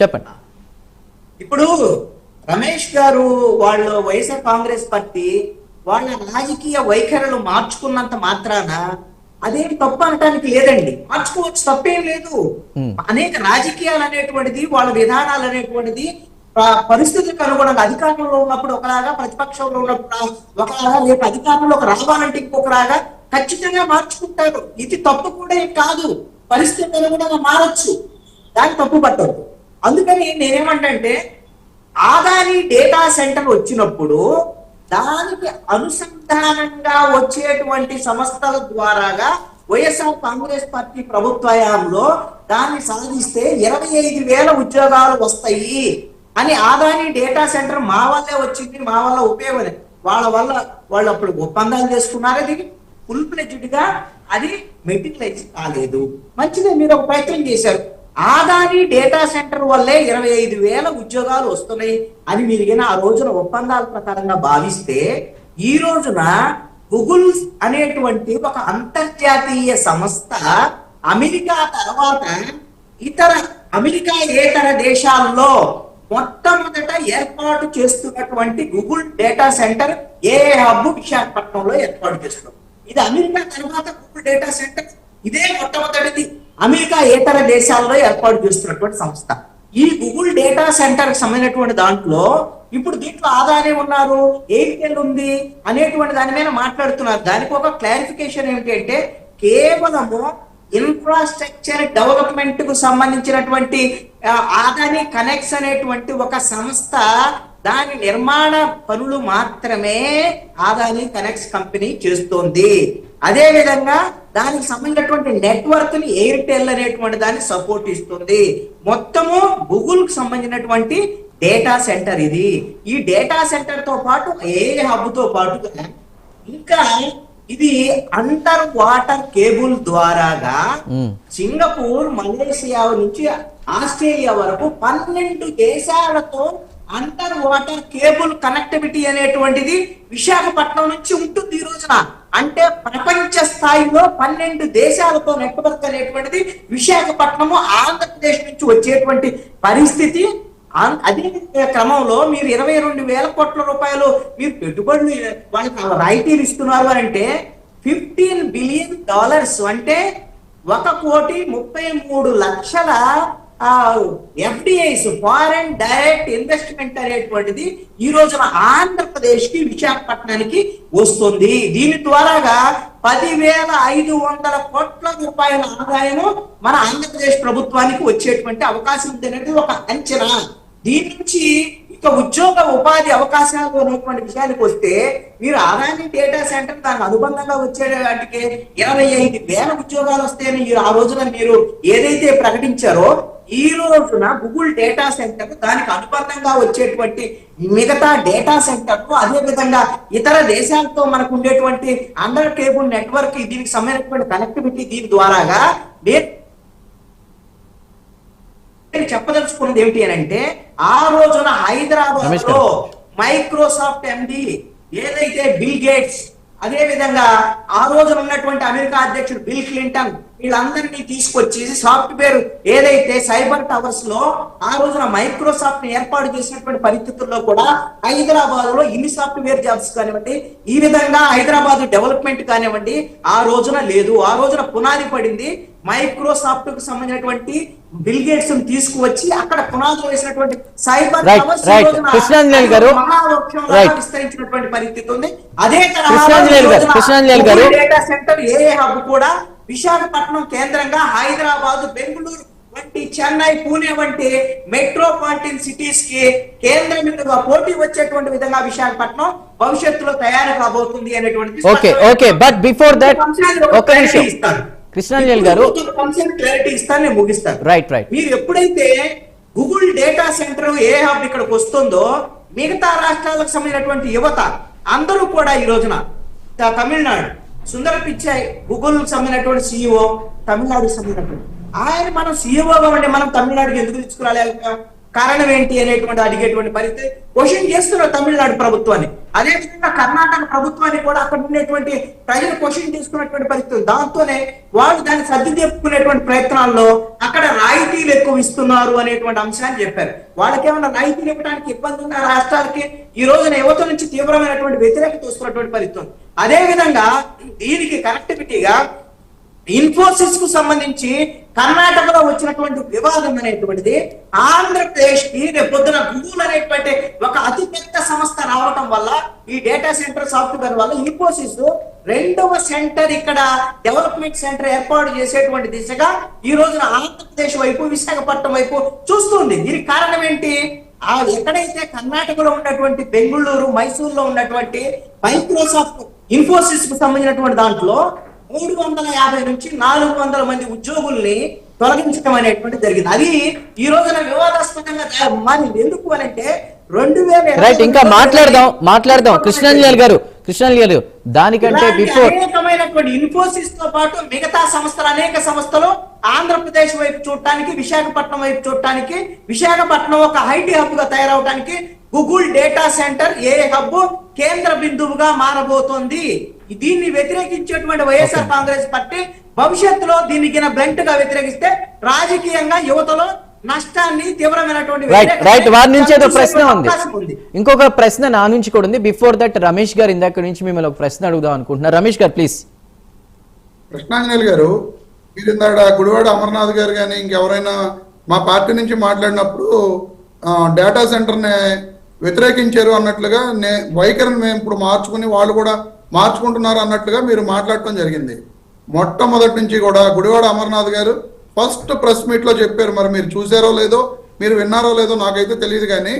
చెప్పండి. ఇప్పుడు రమేష్ గారు వాళ్ళు వైఎస్ఆర్ కాంగ్రెస్ పార్టీ వాళ్ళ రాజకీయ వైఖరులు మార్చుకున్నంత మాత్రాన అదేం తప్పు అనటానికి లేదండి. మార్చుకోవచ్చు, తప్పేం లేదు. అనేక రాజకీయాలు అనేటువంటిది, వాళ్ళ విధానాలు అనేటువంటిది పరిస్థితులకు అనుగుణంగా అధికారంలో ఉన్నప్పుడు ఒకలాగా, ప్రతిపక్షంలో ఉన్నప్పుడు ఒకలాగా, రేపు అధికారంలోకి రావాలంటే ఇంకొకలాగా ఖచ్చితంగా మార్చుకుంటారు. ఇది తప్పు కూడా ఏం కాదు, పరిస్థితులు అనుగుణంగా మారచ్చు, దాన్ని తప్పు పట్టదు. అందుకని నేనేమంటే ఆదాని డేటా సెంటర్ వచ్చినప్పుడు దానికి అనుసంధానంగా వచ్చేటువంటి సంస్థల ద్వారాగా వైఎస్ఆర్ కాంగ్రెస్ పార్టీ ప్రభుత్వంలో దాన్ని సాధిస్తే 25,000 ఉద్యోగాలు వస్తాయి అని ఆదాని డేటా సెంటర్ మా వల్లే వచ్చింది, మా వల్ల ఉపయోగం, వాళ్ళ వల్ల వాళ్ళు అప్పుడు ఒప్పందాలు చేసుకున్నారే, దీన్ని ఫుల్ ఫ్లెడ్జ్డ్ గా అది మెటీరియలైజ్ కాలేదు. మంచిదే, మీరు ఒక ప్రయత్నం చేశారు. ఆదాని డేటా సెంటర్ వల్లే 25,000 ఉద్యోగాలు వస్తున్నాయి అని మీరు ఆ రోజున ఒప్పందాల ప్రకారంగా భావిస్తే, ఈ రోజున గూగుల్ అనేటువంటి ఒక అంతర్జాతీయ సంస్థ అమెరికా తర్వాత అమెరికా దేశాల్లో మొట్టమొదట ఏర్పాటు చేస్తున్నటువంటి గూగుల్ డేటా సెంటర్ హబ్ విశాఖపట్నంలో ఏర్పాటు చేస్తున్నాం. ఇది అమెరికా తర్వాత గూగుల్ డేటా సెంటర్ ఇదే మొట్టమొదటిది అమెరికా దేశాల్లో ఏర్పాటు చేస్తున్నటువంటి సంస్థ. ఈ గూగుల్ డేటా సెంటర్ సంబంధించినటువంటి దాంట్లో ఇప్పుడు దీంట్లో ఆదాని ఉన్నారు, ఎయిర్టెల్ ఉంది అనేటువంటి దాని మీద మాట్లాడుతున్నారు. దానికి ఒక క్లారిఫికేషన్ ఏమిటంటే, కేవలము ఇన్ఫ్రాస్ట్రక్చర్ డెవలప్మెంట్ కు సంబంధించినటువంటి ఆదాని కనెక్ట్స్ అనేటువంటి ఒక సంస్థ దాని నిర్మాణ పనులు మాత్రమే ఆదాని కనెక్ట్స్ కంపెనీ చేస్తోంది. అదే విధంగా దానికి సంబంధించినటువంటి నెట్వర్క్ ని ఎయిర్టెల్ అనేటువంటి దాన్ని సపోర్ట్ ఇస్తుంది. మొత్తము గూగుల్ కు సంబంధించినటువంటి డేటా సెంటర్ ఇది. ఈ డేటా సెంటర్ తో పాటు హబ్ తో పాటుగా ఇంకా ఇది అండర్ వాటర్ కేబుల్ ద్వారాగా సింగపూర్, మలేషియా నుంచి ఆస్ట్రేలియా వరకు 12 దేశాలతో అండర్ వాటర్ కేబుల్ కనెక్టివిటీ అనేటువంటిది విశాఖపట్నం నుంచి ఉంటుంది ఈ రోజున. అంటే ప్రపంచ స్థాయిలో 12 దేశాలతో నెట్వర్క్ అనేటువంటిది విశాఖపట్నము ఆంధ్రప్రదేశ్ నుంచి వచ్చేటువంటి పరిస్థితి. అదే క్రమంలో మీరు 22,000 కోట్ల రూపాయలు మీరు పెట్టుబడులు వాళ్ళకి రాయితీలు ఇస్తున్నారు అంటే $15 బిలియన్ అంటే 1,33,00,000 FDIs ఫారెన్ డైరెక్ట్ ఇన్వెస్ట్మెంట్ అనేటువంటిది ఈ రోజున ఆంధ్రప్రదేశ్ కి విశాఖపట్నానికి వస్తుంది. దీని ద్వారాగా 10,500 కోట్ల రూపాయల ఆదాయము మన ఆంధ్రప్రదేశ్ ప్రభుత్వానికి వచ్చేటువంటి అవకాశం ఉంది అనేది ఒక అంచనా. దీని నుంచి ఇక ఉద్యోగ ఉపాధి అవకాశాలు అనేటువంటి విషయానికి వస్తే, మీరు ఆదాని డేటా సెంటర్ దానికి అనుబంధంగా వచ్చే వాటికి 25,000 ఉద్యోగాలు వస్తాయని ఆ రోజున మీరు ఏదైతే ప్రకటించారో, ఈ రోజున గూగుల్ డేటా సెంటర్ దానికి అనుబంధంగా వచ్చేటువంటి మిగతా డేటా సెంటర్లు, అదే విధంగా ఇతర దేశాలతో మనకు ఉండేటువంటి అండర్ కేబుల్ నెట్వర్క్, దీనికి సంబంధించినటువంటి కనెక్టివిటీ దీని ద్వారాగా చెప్పదలుచుకున్నది ఏమిటి అని అంటే, ఆ రోజున హైదరాబాద్ లో మైక్రోసాఫ్ట్ ఎండి ఏదైతే బిల్ గేట్స్, అదే విధంగా ఆ రోజున ఉన్నటువంటి అమెరికా అధ్యక్షుడు బిల్ క్లింటన్, వీళ్ళందరినీ తీసుకొచ్చి సాఫ్ట్వేర్ ఏదైతే సైబర్ టవర్స్ లో ఆ రోజున మైక్రోసాఫ్ట్ ఏర్పాటు చేసినటువంటి పరిస్థితుల్లో కూడా హైదరాబాద్ లో ఇన్ని సాఫ్ట్వేర్ జాబ్స్ కానివ్వండి, ఈ విధంగా హైదరాబాద్ డెవలప్మెంట్ కానివ్వండి ఆ రోజున లేదు. ఆ రోజున పునాది పడింది మైక్రోసాఫ్ట్ కు సంబంధించినటువంటి బిల్ గేట్స్ తీసుకువచ్చి అక్కడ పునాదులు వేసినటువంటి సైబర్ టవర్స్ విస్తరించినటువంటి పరిస్థితి ఉంది. అదే తరహా డేటా సెంటర్ హబ్ కూడా విశాఖపట్నం కేంద్రంగా హైదరాబాద్, బెంగళూరు వంటి, చెన్నై, పూణే వంటి మెట్రోపాలిటన్ సిటీస్ కి కేంద్ర బిందువుగా పోటీ వచ్చేటువంటి విధంగా విశాఖపట్నం భవిష్యత్తులో తయారు కాబోతుంది అనేటువంటి కృష్ణాంజలి గారు క్లారిటీ ఇస్తాను, నేను ముగిస్తాను. మీరు ఎప్పుడైతే గూగుల్ డేటా సెంటర్ హబ్ ఇక్కడికి వస్తుందో, మిగతా రాష్ట్రాలకు సంబంధించినటువంటి యువత అందరూ కూడా ఈ రోజున తమిళనాడు సుందర పిచ్చై గూగుల్ సంబంధించినటువంటి CEO, తమిళనాడుకి సంబంధించినటువంటి ఆయన, మనం సీఈఓగా ఉండి మనం తమిళనాడుకి ఎందుకు తీసుకురాలేకపోయాం, కారణం ఏంటి అనేటువంటి అడిగేటువంటి పరిస్థితి క్వశ్చన్ చేస్తున్నారు తమిళనాడు ప్రభుత్వాన్ని. అదే విధంగా కర్ణాటక ప్రభుత్వాన్ని కూడా అక్కడ ఉండేటువంటి ప్రజలు క్వశ్చన్ తీసుకున్నటువంటి పరిస్థితి. దాంతోనే వాళ్ళు దాన్ని సర్దిద్దుకునేటువంటి ప్రయత్నాల్లో అక్కడ రాయితీలు ఎక్కువ ఇస్తున్నారు అనేటువంటి అంశాన్ని చెప్పారు. వాళ్ళకి ఏమైనా రాయితీలు ఇవ్వడానికి ఇబ్బంది ఉన్న రాష్ట్రాలకి ఈ రోజున యువత నుంచి తీవ్రమైనటువంటి వ్యతిరేకత వస్తున్నటువంటి పరిస్థితి. అదే విధంగా దీనికి కనెక్టివిటీగా ఇన్ఫోసిస్ కు సంబంధించి కర్ణాటకలో వచ్చినటువంటి వివాదం అనేటువంటిది ఆంధ్రప్రదేశ్ కి రేపొద్దున గూగుల్ అనేటువంటి ఒక అతిపెద్ద సంస్థ రావటం వల్ల, ఈ డేటా సెంటర్ సాఫ్ట్వేర్ వల్ల ఇన్ఫోసిస్ 2వ సెంటర్ ఇక్కడ డెవలప్మెంట్ సెంటర్ ఏర్పాటు చేసేటువంటి దిశగా ఈ రోజున ఆంధ్రప్రదేశ్ వైపు, విశాఖపట్నం వైపు చూస్తుంది. దీనికి కారణం ఏంటి? ఎక్కడైతే కర్ణాటకలో ఉన్నటువంటి బెంగళూరు, మైసూరులో ఉన్నటువంటి మైక్రోసాఫ్ట్, ఇన్ఫోసిస్ కు సంబంధించినటువంటి దాంట్లో 350 నుంచి 400 మంది ఉద్యోగుల్ని తొలగించడం అనేటువంటి జరిగింది. అది ఈ రోజున వివాదాస్పదంగా మారింది. ఎందుకు అనంటే 2000 ఇంకా మాట్లాడదాం కృష్ణాంజలి గారు. కృష్ణన్ గారు దానికంటే ఇలాంటి బిఫోర్ అనేకమైనటువంటి ఇన్ఫోసిస్ తో పాటు మిగతా సంస్థలు అనేక సంస్థలు ఆంధ్రప్రదేశ్ వైపు చూడటానికి, విశాఖపట్నం వైపు చూడటానికి, విశాఖపట్నం ఒక ఐటీ హబ్ గా తయారవడానికి గూగుల్ డేటా సెంటర్ ఏ హబ్ కేంద్ర బిందువుగా మారబోతోంది. దీన్ని వ్యతిరేకించేటువంటి వైఎస్ఆర్ కాంగ్రెస్ పార్టీ భవిష్యత్తులో దీనికి బ్లంట్ గా వ్యతిరేకిస్తే రాజకీయంగా యువతలో నష్టాన్ని తీవ్రమైనటువంటి రైట్ వారి నుంచి ఏదో ప్రశ్న ఉంది. ఇంకొక ప్రశ్న నా నుంచి కూడా ఉంది. బిఫోర్ దట్ రమేష్ గారు ఇందాక నుంచి మిమ్మల్ని ఒక ప్రశ్న అడుగుదాం అనుకుంటున్నారు. రమేష్ గారు ప్లీజ్. కృష్ణాంజనేయులు గారు, మీరు ఇందాక గుడివాడ అమర్నాథ్ గారు కానీ ఇంకెవరైనా మా పార్టీ నుంచి మాట్లాడినప్పుడు డేటా సెంటర్ని వ్యతిరేకించారు అన్నట్లుగా వైఖరిని మేము ఇప్పుడు మార్చుకుని వాళ్ళు కూడా మార్చుకుంటున్నారు అన్నట్లుగా మీరు మాట్లాడటం జరిగింది. మొట్టమొదటి నుంచి కూడా గుడివాడ అమర్నాథ్ గారు ఫస్ట్ ప్రెస్ మీట్ లో చెప్పారు. మరి మీరు చూసారో లేదో, మీరు విన్నారో లేదో నాకైతే తెలియదు, కానీ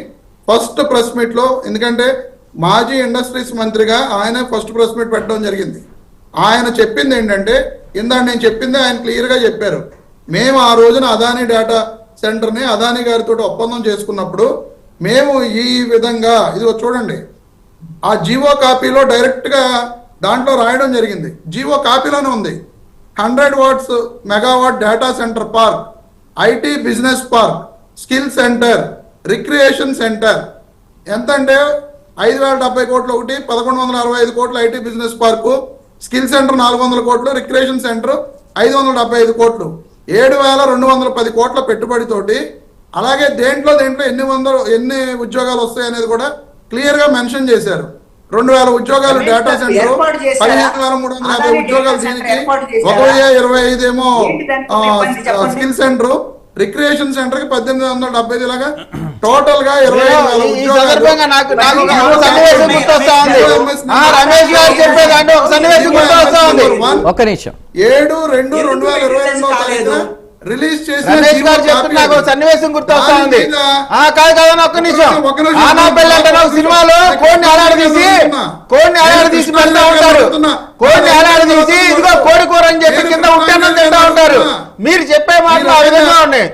ఫస్ట్ ప్రెస్ మీట్ లో, ఎందుకంటే మాజీ ఇండస్ట్రీస్ మంత్రిగా ఆయనే ఫస్ట్ ప్రెస్ మీట్ పెట్టడం జరిగింది. ఆయన చెప్పింది ఏంటంటే, ఇందాక నేను చెప్పింది ఆయన క్లియర్ గా చెప్పారు. మేము ఆ రోజున అదానీ డేటా సెంటర్ని అదానీ గారితో ఒప్పందం చేసుకున్నప్పుడు మేము ఈ విధంగా, ఇదిగో చూడండి, ఆ జీవో కాపీలో డైరెక్ట్ గా దాంట్లో రాయడం జరిగింది. జీవో కాపీలోనే ఉంది. 100 watts megawatt data centre park, IT business park, skill centre, recreation centre. ఎంత అంటే 5,070 కోట్లు ఒకటి, 1,165 కోట్లు IT business park, skill centre 400 కోట్లు, రిక్రియేషన్ సెంటర్ 575 కోట్లు, 7,210 కోట్ల పెట్టుబడితోటి. అలాగే దేంట్లో ఎన్ని ఉద్యోగాలు వస్తాయి అనేది కూడా క్లియర్ గా మెన్షన్ చేశారు. 2,000 ఉద్యోగాలు డేటా సెంటర్, 15,350 ఉద్యోగాలు దీనికి, 1,025 ఏమో స్కిల్ సెంటర్, రిక్రియేషన్ సెంటర్ కి 1,875, ఇలాగా టోటల్ గా 25,000 ఉద్యోగాలు. ఒక్క నిమిషం. 7/2/2022 రిలీజ్ చేసి రమేష్ గారు చెప్తున్నా నాకు సన్నివేశం గుర్తొస్తా ఉంది. కాదు కాదని ఒక్క నిమిషం. ఆనాపల్లి అంటే నాకు సినిమాలో కోడిని అలాడదీసి పెడతా ఉంటారు. కోడిని అలాడదీసి ఇదిగో కోడి కూర అని చెప్పి కింద ఉంటానని తింటా ఉంటారు. మీరు చెప్పే మాటలు ఆ విధంగా ఉన్నాయి.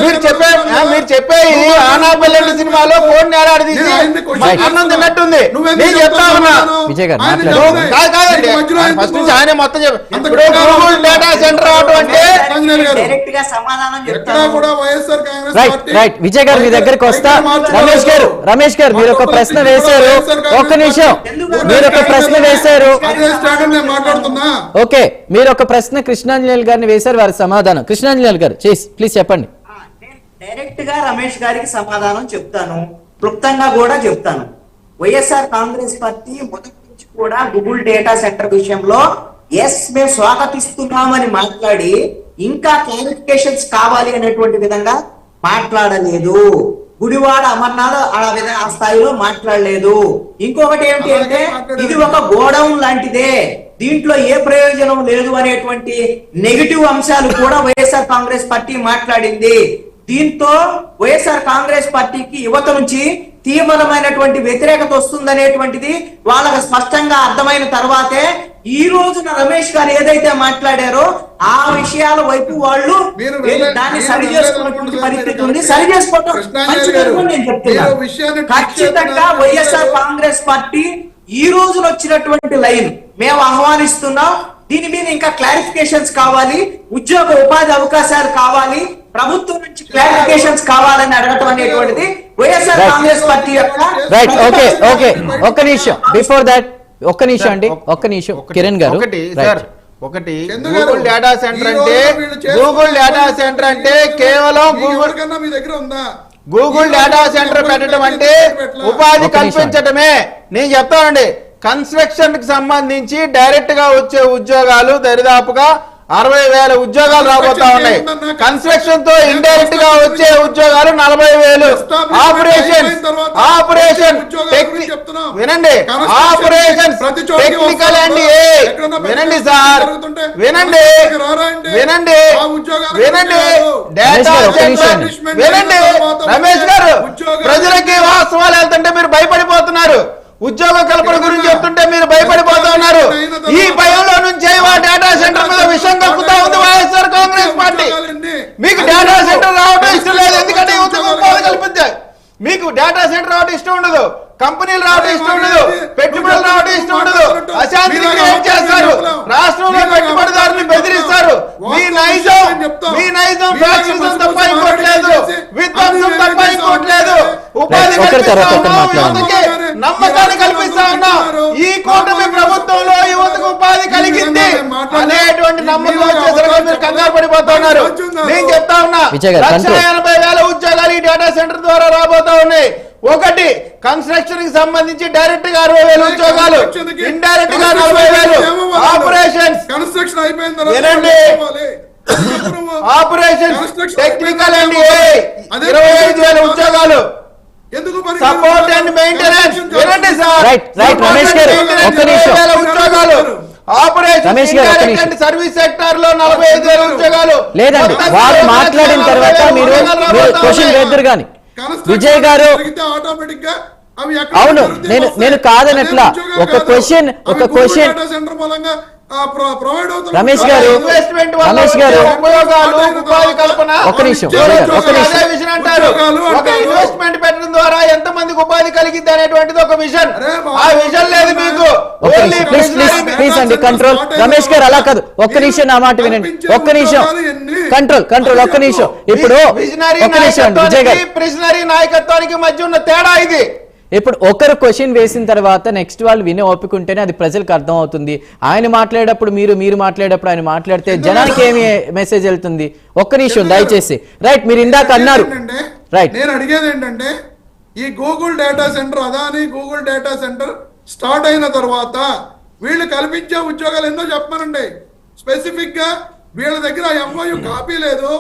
మీరు చెప్పే ఆనాపల్లి సినిమాలో కోడిని అలాడదీసి అన్నం తిన్నట్టుంది. నేను చెప్తా ఉన్నా. విజయ్ గారు కాదండి, ఫస్ట్ నుంచి ఆయన మొత్తం ఇప్పుడు గూగుల్ డేటా సెంటర్ అవడం అంటే రైట్. విజయ్ గారు మీ దగ్గరికి వస్తా. రమేష్ గారు మీరు ఒక ప్రశ్న వేశారు. ఒక్క నిమిషం, మీరు ఒక ప్రశ్న వేశారు. ఓకే, మీరు ఒక ప్రశ్న కృష్ణాంజనేయులు గారిని వేశారు, వారి సమాధానం. కృష్ణాంజనేయులు గారు ప్లీజ్ చెప్పండి. డైరెక్ట్ గా రమేష్ గారికి సమాధానం చెప్తాను, క్లుప్తంగా కూడా చెప్తాను. వైఎస్ఆర్ కాంగ్రెస్ పార్టీ మొదటి నుంచి కూడా గూగుల్ డేటా సెంటర్ విషయంలో మేము స్వాగతిస్తున్నామని మాట్లాడి ఇంకా క్లారిఫికేషన్స్ కావాలి అనేటువంటి విధంగా మాట్లాడలేదు. గుడివాడ అమర్నాథ్ ఆ స్థాయిలో మాట్లాడలేదు. ఇంకొకటి ఏంటి అంటే, ఇది ఒక గోడౌన్ లాంటిదే, దీంట్లో ఏ ప్రయోజనం లేదు అనేటువంటి నెగిటివ్ అంశాలు కూడా వైఎస్ఆర్ కాంగ్రెస్ పార్టీ మాట్లాడింది. దీంతో వైఎస్ఆర్ కాంగ్రెస్ పార్టీకి యువత నుంచి తీవ్రమైనటువంటి వ్యతిరేకత వస్తుందనేటువంటిది వాళ్ళకి స్పష్టంగా అర్థమైన తర్వాతే ఈ రోజున రమేష్ గారు ఏదైతే మాట్లాడారో ఆ విషయాల వైపు వాళ్ళు దాన్ని సరి చేసుకున్నటువంటి పరిస్థితి ఉంది. సరి చేసుకోవడం నేను చెప్తున్నాను. ఖచ్చితంగా వైఎస్ఆర్ కాంగ్రెస్ పార్టీ ఈ రోజున వచ్చినటువంటి లైన్ మేము ఆహ్వానిస్తున్నాం. దీని మీద ఇంకా క్లారిఫికేషన్స్ కావాలి, ఉద్యోగ ఉపాధి అవకాశాలు కావాలి, ప్రభుత్వం నుంచి క్లారిఫికేషన్స్ కావాలని అడగటం అనేటువంటిది వైఎస్ఆర్ కాంగ్రెస్ పార్టీ యొక్క రైట్. ఓకే ఒక్క నిమిషం. బిఫోర్ దాట్ ఒక్క నిమిషం అండి, ఒక్క నిమిషం. కిరణ్ గారు ఒకటి గూగుల్ డేటా సెంటర్ అంటే కేవలం గూగుల్ డేటా సెంటర్ పెట్టడం అంటే ఉపాధి కల్పించటమే. నేను చెప్తానండి, కన్స్ట్రక్షన్ కి సంబంధించి డైరెక్ట్ గా వచ్చే ఉద్యోగాలు దరిదాపుగా 60,000 ఉద్యోగాలు రాబోతా ఉన్నాయి. కన్స్ట్రక్షన్ తో ఇండైరెక్ట్ గా వచ్చే ఉద్యోగాలు 40,000. ఆపరేషన్ వినండి, ఆపరేషన్ టెక్నికల్ అండి. వినండి సార్, వినండి డేటా సెంటర్ వినండి. రమేష్ గారు, ప్రజలకి వాస్తవాలు వెళ్తుంటే మీరు భయపడిపోతున్నారు. ఉద్యోగ కల్పన గురించి చెప్తుంటే మీరు భయపడిపోతా ఉన్నారు. ఈ భయంలో నుంచే డేటా సెంటర్ మీద విషయం కక్కుతా ఉంది వైఎస్ఆర్ కాంగ్రెస్ పార్టీ. మీకు డేటా సెంటర్ రావడం ఇష్టం లేదు, ఎందుకంటే ఉపాధి కల్పించాయి. మీకు మీకు డేటా సెంటర్ రావడం ఇష్టం ఉండదు, కంపెనీలు రావడం ఇష్టం ఉండదు, పెట్టుబడులు రావడం ఇష్టం ఉండదు, అశాంతి క్రియేట్ చేస్తారు, రాష్ట్రంలో పెట్టుబడిదారులు బెదిరిస్తారు. మీ నైజం ఫ్యాక్షనిజం తప్ప ఇంకోట్లేదు, విధ్వంసం తప్ప ఇంకోట్లేదు. ఉపాధి కల్పిస్తా ఉన్నాం, యువతకి నమ్మకాన్ని కల్పిస్తా ఉన్నాం. ఈ కూటమి ప్రభుత్వంలో యువతకు ఉపాధి కలిగింది అనేటువంటి నమ్మకం వచ్చేసరికి మీరు కంగారు పడిపోతా ఉన్నారు. నేను చెప్తా ఉన్నా, 1,80,000 ఉద్యోగాలు ఈ డేటా సెంటర్ ద్వారా రాబోతా ఉన్నాయి. ఒకటి, కన్స్ట్రక్షన్ కి సంబంధించి డైరెక్ట్ గా 60,000 ఉద్యోగాలు, ఇండైరెక్ట్ గా 40,000. ఆపరేషన్స్ కన్స్ట్రక్షన్ అయిపోయిన ఆపరేషన్స్ టెక్నికల్ అండ్ 25,000 ఉద్యోగాలు. సపోర్ట్ అండ్ మెయింటెనెన్స్ వినండి సార్, రమేష్ గారు ఒక్క నిమిషం, ఉద్యోగాలు. ఆపరేషన్ సర్వీస్ సెక్టార్ లో 45,000 ఉద్యోగాలు. లేదండి, వారు మాట్లాడిన తర్వాత మీరు క్వశ్చన్ వేద్దరు కానీ విజయ్ గారు. అవును, నేను కాదనట్లా. ఒక క్వశ్చన్ రమేష్ గారు ఉపాధి కల్పన ఒక నిమిషం అంటారు. ఒక ఇన్వెస్ట్మెంట్ పెట్టడం ద్వారా ఎంత మందికి ఉపాధి కలిగింది అనేటువంటిది ఒక విజన్. ఆ విజన్ లేదు మీకు. ప్లీజ్ అండి, కంట్రోల్. రమేష్ గారు అలా కాదు, ఒక్క నిమిషం నా మాట వినండి, ఒక్క నిమిషం. కంట్రోల్ ఒక్క నిమిషం. ఇప్పుడు ఒక్క నిమిషం అండి విజయ్ గారు, ప్రిజనరీ నాయకత్వానికి మధ్య ఉన్న తేడా ఇది. ఇప్పుడు ఒకరు క్వశ్చన్ వేసిన తర్వాత నెక్స్ట్ వాళ్ళు వినే ఓపిక ఉంటేనే అది ప్రజలకు అర్థం అవుతుంది. ఆయన మాట్లాడేటప్పుడు మీరు మాట్లాడేటప్పుడు ఆయన మాట్లాడితే జనానికి ఏమి మెసేజ్ వెళ్తుంది? ఒక్క నిమిషం దయచేసి. రైట్, మీరు ఇందాక అన్నారు. రైట్, నేను అడిగేది ఏంటంటే, ఈ Google data centre, Adani Google data centre start అయిన తర్వాత వీళ్ళు కల్పించే ఉద్యోగాలు ఎన్నో చెప్పమనండి. స్పెసిఫిక్ గా వీళ్ళ దగ్గర ఆ ఎంఓయు కాపీ లేదు.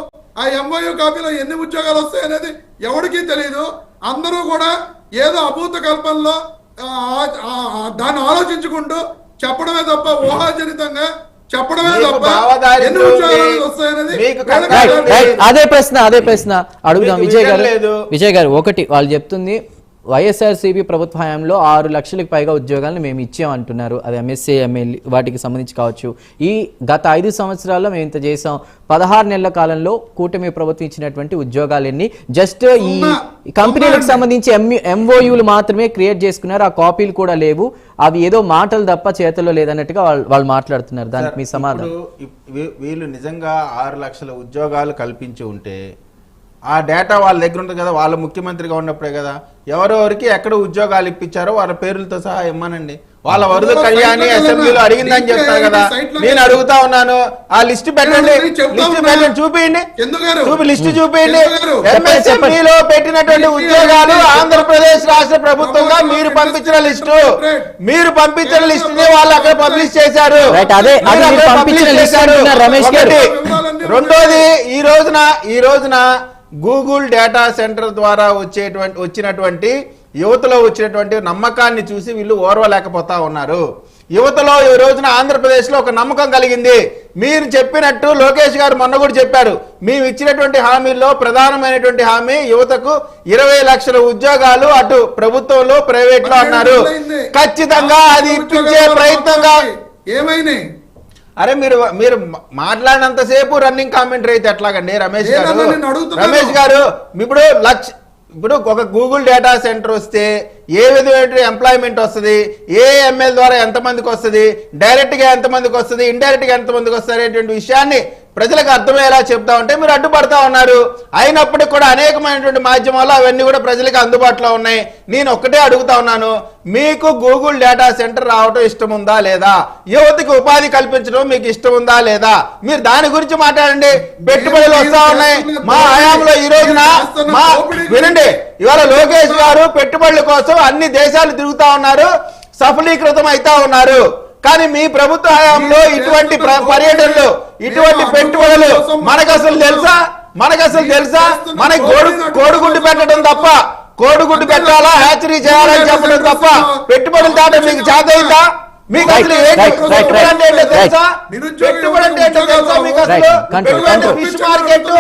ఆ ఎంఓయు కాపీలో ఎన్ని ఉద్యోగాలు వస్తాయి అనేది ఎవరికీ తెలియదు. అందరూ కూడా ఏదో అభూత కల్పనలో దాన్ని ఆలోచించుకుంటూ చెప్పడమే తప్ప, ఊహాజనితంగా చెప్పడమే తప్ప ఎన్ని ఉద్యోగాలు వస్తాయనేది. అదే ప్రశ్న అడుగుదాం విజయ్ గారు. ఒకటి, వాళ్ళు చెప్తుంది వైఎస్ఆర్సీపీ ప్రభుత్వ హయాంలో 6 లక్షలకు పైగా ఉద్యోగాలను మేము ఇచ్చామంటున్నారు. అది ఎంఎస్సీ, ఎంఎల్ వాటికి సంబంధించి కావచ్చు. ఈ గత 5 సంవత్సరాల్లో మేము ఇంత చేసాం. 16 నెలల కాలంలో కూటమి ప్రభుత్వం ఇచ్చినటువంటి ఉద్యోగాలు ఎన్ని? జస్ట్ ఈ కంపెనీలకు సంబంధించి ఎంఓయూలు మాత్రమే క్రియేట్ చేసుకున్నారు. ఆ కాపీలు కూడా లేవు. అవి ఏదో మాటలు తప్ప చేతల్లో లేదన్నట్టుగా వాళ్ళు మాట్లాడుతున్నారు. దానికి మీ సమాధానం? వీళ్ళు నిజంగా 6 లక్షల ఉద్యోగాలు కల్పించి ఉంటే ఆ డేటా వాళ్ళ దగ్గర ఉంటుంది కదా, వాళ్ళ ముఖ్యమంత్రిగా ఉన్నప్పుడే కదా ఎవరెవరికి ఎక్కడ ఉద్యోగాలు ఇప్పించారో వాళ్ళ పేర్లతో సహా ఇమ్మనండి. వాళ్ళ వరద కళ్యాణి అసెంబ్లీలో అడిగిందని చెప్తారు కదా. నేను అడుగుతా ఉన్నాను, ఆ లిస్ట్ పెట్టండి, చూపించండి, లిస్ట్ చూపించండి. ఎంఎస్ఎంఈలో పెట్టినటువంటి ఉద్యోగాలు ఆంధ్రప్రదేశ్ రాష్ట్ర ప్రభుత్వంగా మీరు పంపించిన లిస్టుని వాళ్ళు అక్కడ పబ్లిష్ చేశారు. రెండోది, ఈ రోజున గూగుల్ డేటా సెంటర్ ద్వారా వచ్చినటువంటి యువతలో వచ్చినటువంటి నమ్మకాన్ని చూసి వీళ్ళు ఓర్వలేకపోతా ఉన్నారు. యువతలో ఈ రోజున ఆంధ్రప్రదేశ్లో ఒక నమ్మకం కలిగింది. మీరు చెప్పినట్టు లోకేష్ గారు మొన్న కూడా చెప్పారు, మేము ఇచ్చినటువంటి హామీల్లో ప్రధానమైనటువంటి హామీ యువతకు 20 లక్షల ఉద్యోగాలు అటు ప్రభుత్వంలో ప్రైవేట్ లో అన్నారు. ఖచ్చితంగా అది ఇప్పించే ప్రయత్నంగా ఏమైనాయి? అరే మీరు మాట్లాడినంతసేపు రన్నింగ్ కామెంటరీ అయితే ఎట్లాగండి రమేష్ గారు? ఇప్పుడు ఒక గూగుల్ డేటా సెంటర్ వస్తే ఏ విధమైన ఎంప్లాయ్మెంట్ వస్తుంది, ఏ ఎంఎల్ ద్వారా ఎంతమందికి వస్తుంది, డైరెక్ట్ గా ఎంతమందికి వస్తుంది, ఇండైరెక్ట్ గా ఎంతమందికి వస్తుంది అనేటువంటి విషయాన్ని ప్రజలకు అర్థమయ్యేలా చెప్తా ఉంటే మీరు అడ్డుపడతా ఉన్నారు. అయినప్పటికీ కూడా అనేకమైనటువంటి మాధ్యమాలు అవన్నీ కూడా ప్రజలకు అందుబాటులో ఉన్నాయి. నేను ఒక్కటే అడుగుతా ఉన్నాను, మీకు గూగుల్ డేటా సెంటర్ రావటం ఇష్టం ఉందా లేదా? యువతకి ఉపాధి కల్పించడం మీకు ఇష్టం ఉందా లేదా? మీరు దాని గురించి మాట్లాడండి. పెట్టుబడులు వస్తా ఉన్నాయి. మా హయాంలో ఈ రోజున వినండి, ఇవాళ లోకేష్ గారు పెట్టుబడుల కోసం అన్ని దేశాలు తిరుగుతా ఉన్నారు, సఫలీకృతం అవుతా ఉన్నారు. కానీ మీ ప్రభుత్వ హయాంలో ఇటువంటి పర్యటనలు, ఇటువంటి పెట్టుబడులు మనకు అసలు తెలుసా? మనకి కోడిగుడ్డు పెట్టడం తప్ప, కోడిగుడ్డు పెట్టాలా, హ్యాచరీ చేయాలని చెప్పడం తప్ప పెట్టుబడులు దాటం మీకు చేతయిందా? మీకు అసలు పెట్టుబడి అంటే ఏంటో తెలుసా? పెట్టుబడి అంటే ఏంటో తెలుసా మీకు అసలు? ఫిష్ మార్కెట్,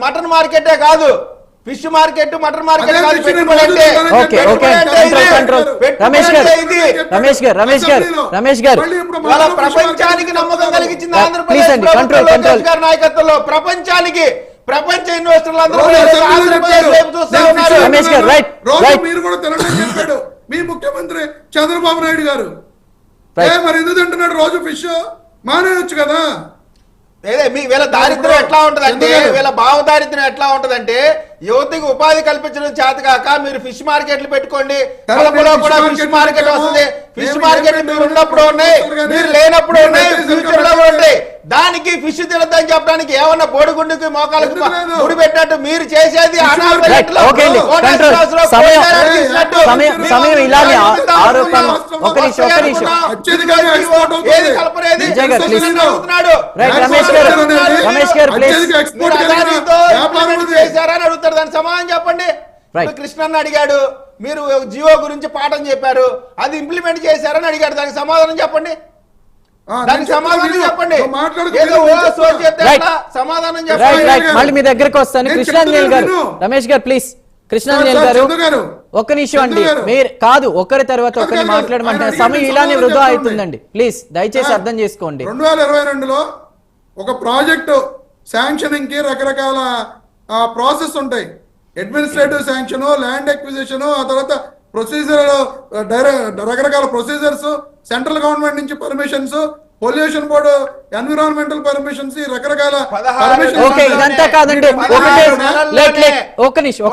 మటన్ మార్కెటే కాదు, ఫిష్ మార్కెట్, మటన్ మార్కెట్ కాదు పెట్టుబడి అంటే. రమేష్ గారు ప్రపంచానికి నమ్మకం కలిగించింది ఆంధ్రప్రదేశ్ నాయకత్వంలో. ప్రపంచానికి ప్రపంచ ఇన్వెస్టర్లు అందరూ రోజు కూడా ఈరోజు అసెంబ్లీలో ఆంధ్రప్రదేశ్ చెప్పాడు. వైపు చూస్తా నేను ఉన్నారు. ఫిష్ రమేష్ గారు, రైట్, రోజు రైట్. మీరు కూడా తెలంగాణ చెప్పాడు మీ ముఖ్యమంత్రి చంద్రబాబు నాయుడు గారు. రైట్. మరి ఎందుకు తింటున్నాడు రోజు ఫిష్? మానేయొచ్చు కదా. వీళ్ళ దారిద్ర్యం ఎట్లా ఉంటదంటే, వీళ్ళ భావ దారిద్ర్యం ఎట్లా ఉంటదంటే, యువతకి ఉపాధి కల్పించడం చేతగాక మీరు ఫిష్ మార్కెట్లు పెట్టుకోండి, కడపలో కూడా ఫిష్ మార్కెట్ వస్తుంది. ఫిష్ మార్కెట్ మీరు ఉన్నప్పుడు ఉన్నాయి, మీరు లేనప్పుడు ఉన్నాయి, ఫ్యూచర్ లో ఉంటాయి. దానికి ఫిష్ తినద్దని చెప్పడానికి ఏమన్నా బోడిగుండుకి మోకాలకు ముడి పెట్టినట్టు మీరు చేసేది సమయం ఇలాగే ఆరోపణ. ఒక నిమిషం రమేష్ గారు చేశారని అడుగుతారు, దానికి సమాధానం చెప్పండి. కృష్ణన్న అడిగాడు, మీరు జియో గురించి పాఠం చెప్పారు, అది ఇంప్లిమెంట్ చేశారని అడిగాడు, దానికి సమాధానం చెప్పండి. దానికి సమాధానం చెప్పండి. సమాధానం చెప్పండి. మళ్ళీ మీ దగ్గరకు వస్తాను. కృష్ణాంజలి గారు, రమేష్ గారు ప్లీజ్. కృష్ణాంజలి గారు ఒక్క నిమిషం అండి. మీరు కాదు, ఒకరి తర్వాత ఒకరిని మాట్లాడమంటారు. సమయం ఇలానే వృధా అవుతుందండి. ప్లీజ్ దయచేసి అర్థం చేసుకోండి. 2022లో ఒక ప్రాజెక్టు శాంక్షనింగ్ కి రకరకాల ప్రాసెస్ ఉంటాయి. అడ్మినిస్ట్రేటివ్ శాంక్షన్, ల్యాండ్ ఎక్విజిషన్, ఆ తర్వాత ప్రొసీజర్, రకరకాల ప్రొసీజర్స్, సెంట్రల్ గవర్నమెంట్ నుంచి permissions, pollution board, environmental permissions, రకరకాల ఓకే ఇదంతా కాదండి. ఒక నిమిషం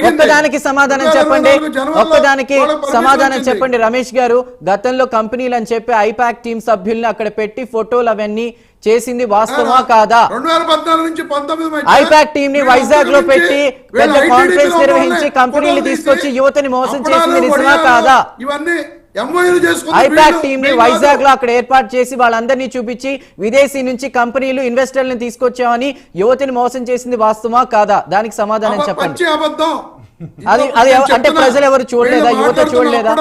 ఒక్కదానికి సమాధానం చెప్పండి. ఒక్కదానికి సమాధానం చెప్పండి రమేష్ గారు. గతంలో కంపెనీలు అని చెప్పి ఐపాక్ టీమ్ సభ్యుల్ని అక్కడ పెట్టి ఫోటోలు అవన్నీ చేసింది వాస్తవమా కాదా? 2014 నుంచి 19 ఐపాక్ టీమ్ ని వైజాగ్ లో పెట్టి పెద్ద కాన్ఫరెన్స్ నిర్వహించి కంపెనీలు తీసుకొచ్చి యువతని మోసం చేసింది నిజమా కాదా? ఇవన్నీ ఐపాక్ టీమ్ ని వైజాగ్ లో అక్కడ ఏర్పాటు చేసి వాళ్ళందరినీ చూపించి విదేశీ నుంచి కంపెనీలు ఇన్వెస్టర్లను తీసుకొచ్చామని యువతని మోసం చేసింది వాస్తవమా కాదా? దానికి సమాధానం చెప్పండి. అది అది అంటే ప్రజలు ఎవరు చూడలేదా? యువత చూడలేదా?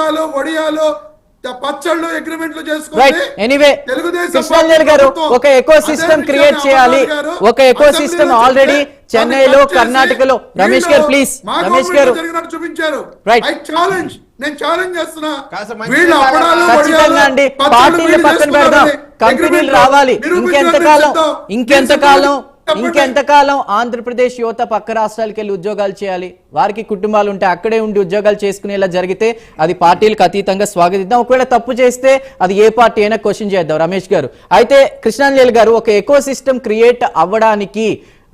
పచ్చళ్ళు అగ్రిమెంట్లు రైట్. ఎనీవే కృష్ణాంజలి గారు, ఒక ఎకో సిస్టమ్ క్రియేట్ చేయాలి. ఒక ఎకో సిస్టమ్ ఆల్రెడీ చెన్నైలో, కర్ణాటకలో. రమేష్ గారు ప్లీజ్. రమేష్ గారు చూపించారు. రైట్. నేను ఛాలెంజ్ చేస్తున్నా. ఖచ్చితంగా అండి. పార్టీలు పక్కన పెడదాం, కంపెనీలు రావాలి. ఇంకెంతకాలం ఆంధ్రప్రదేశ్ యువత పక్క రాష్ట్రాలకు వెళ్ళి ఉద్యోగాలు చేయాలి? వారికి కుటుంబాలు ఉంటే అక్కడే ఉండి ఉద్యోగాలు చేసుకునేలా జరిగితే అది పార్టీలకు అతీతంగా స్వాగతిద్దాం. ఒకవేళ తప్పు చేస్తే అది ఏ పార్టీ అయినా క్వశ్చన్ చేద్దాం. రమేష్ గారు అయితే కృష్ణాంజలి గారు, ఒక ఎకో సిస్టమ్ క్రియేట్ అవ్వడానికి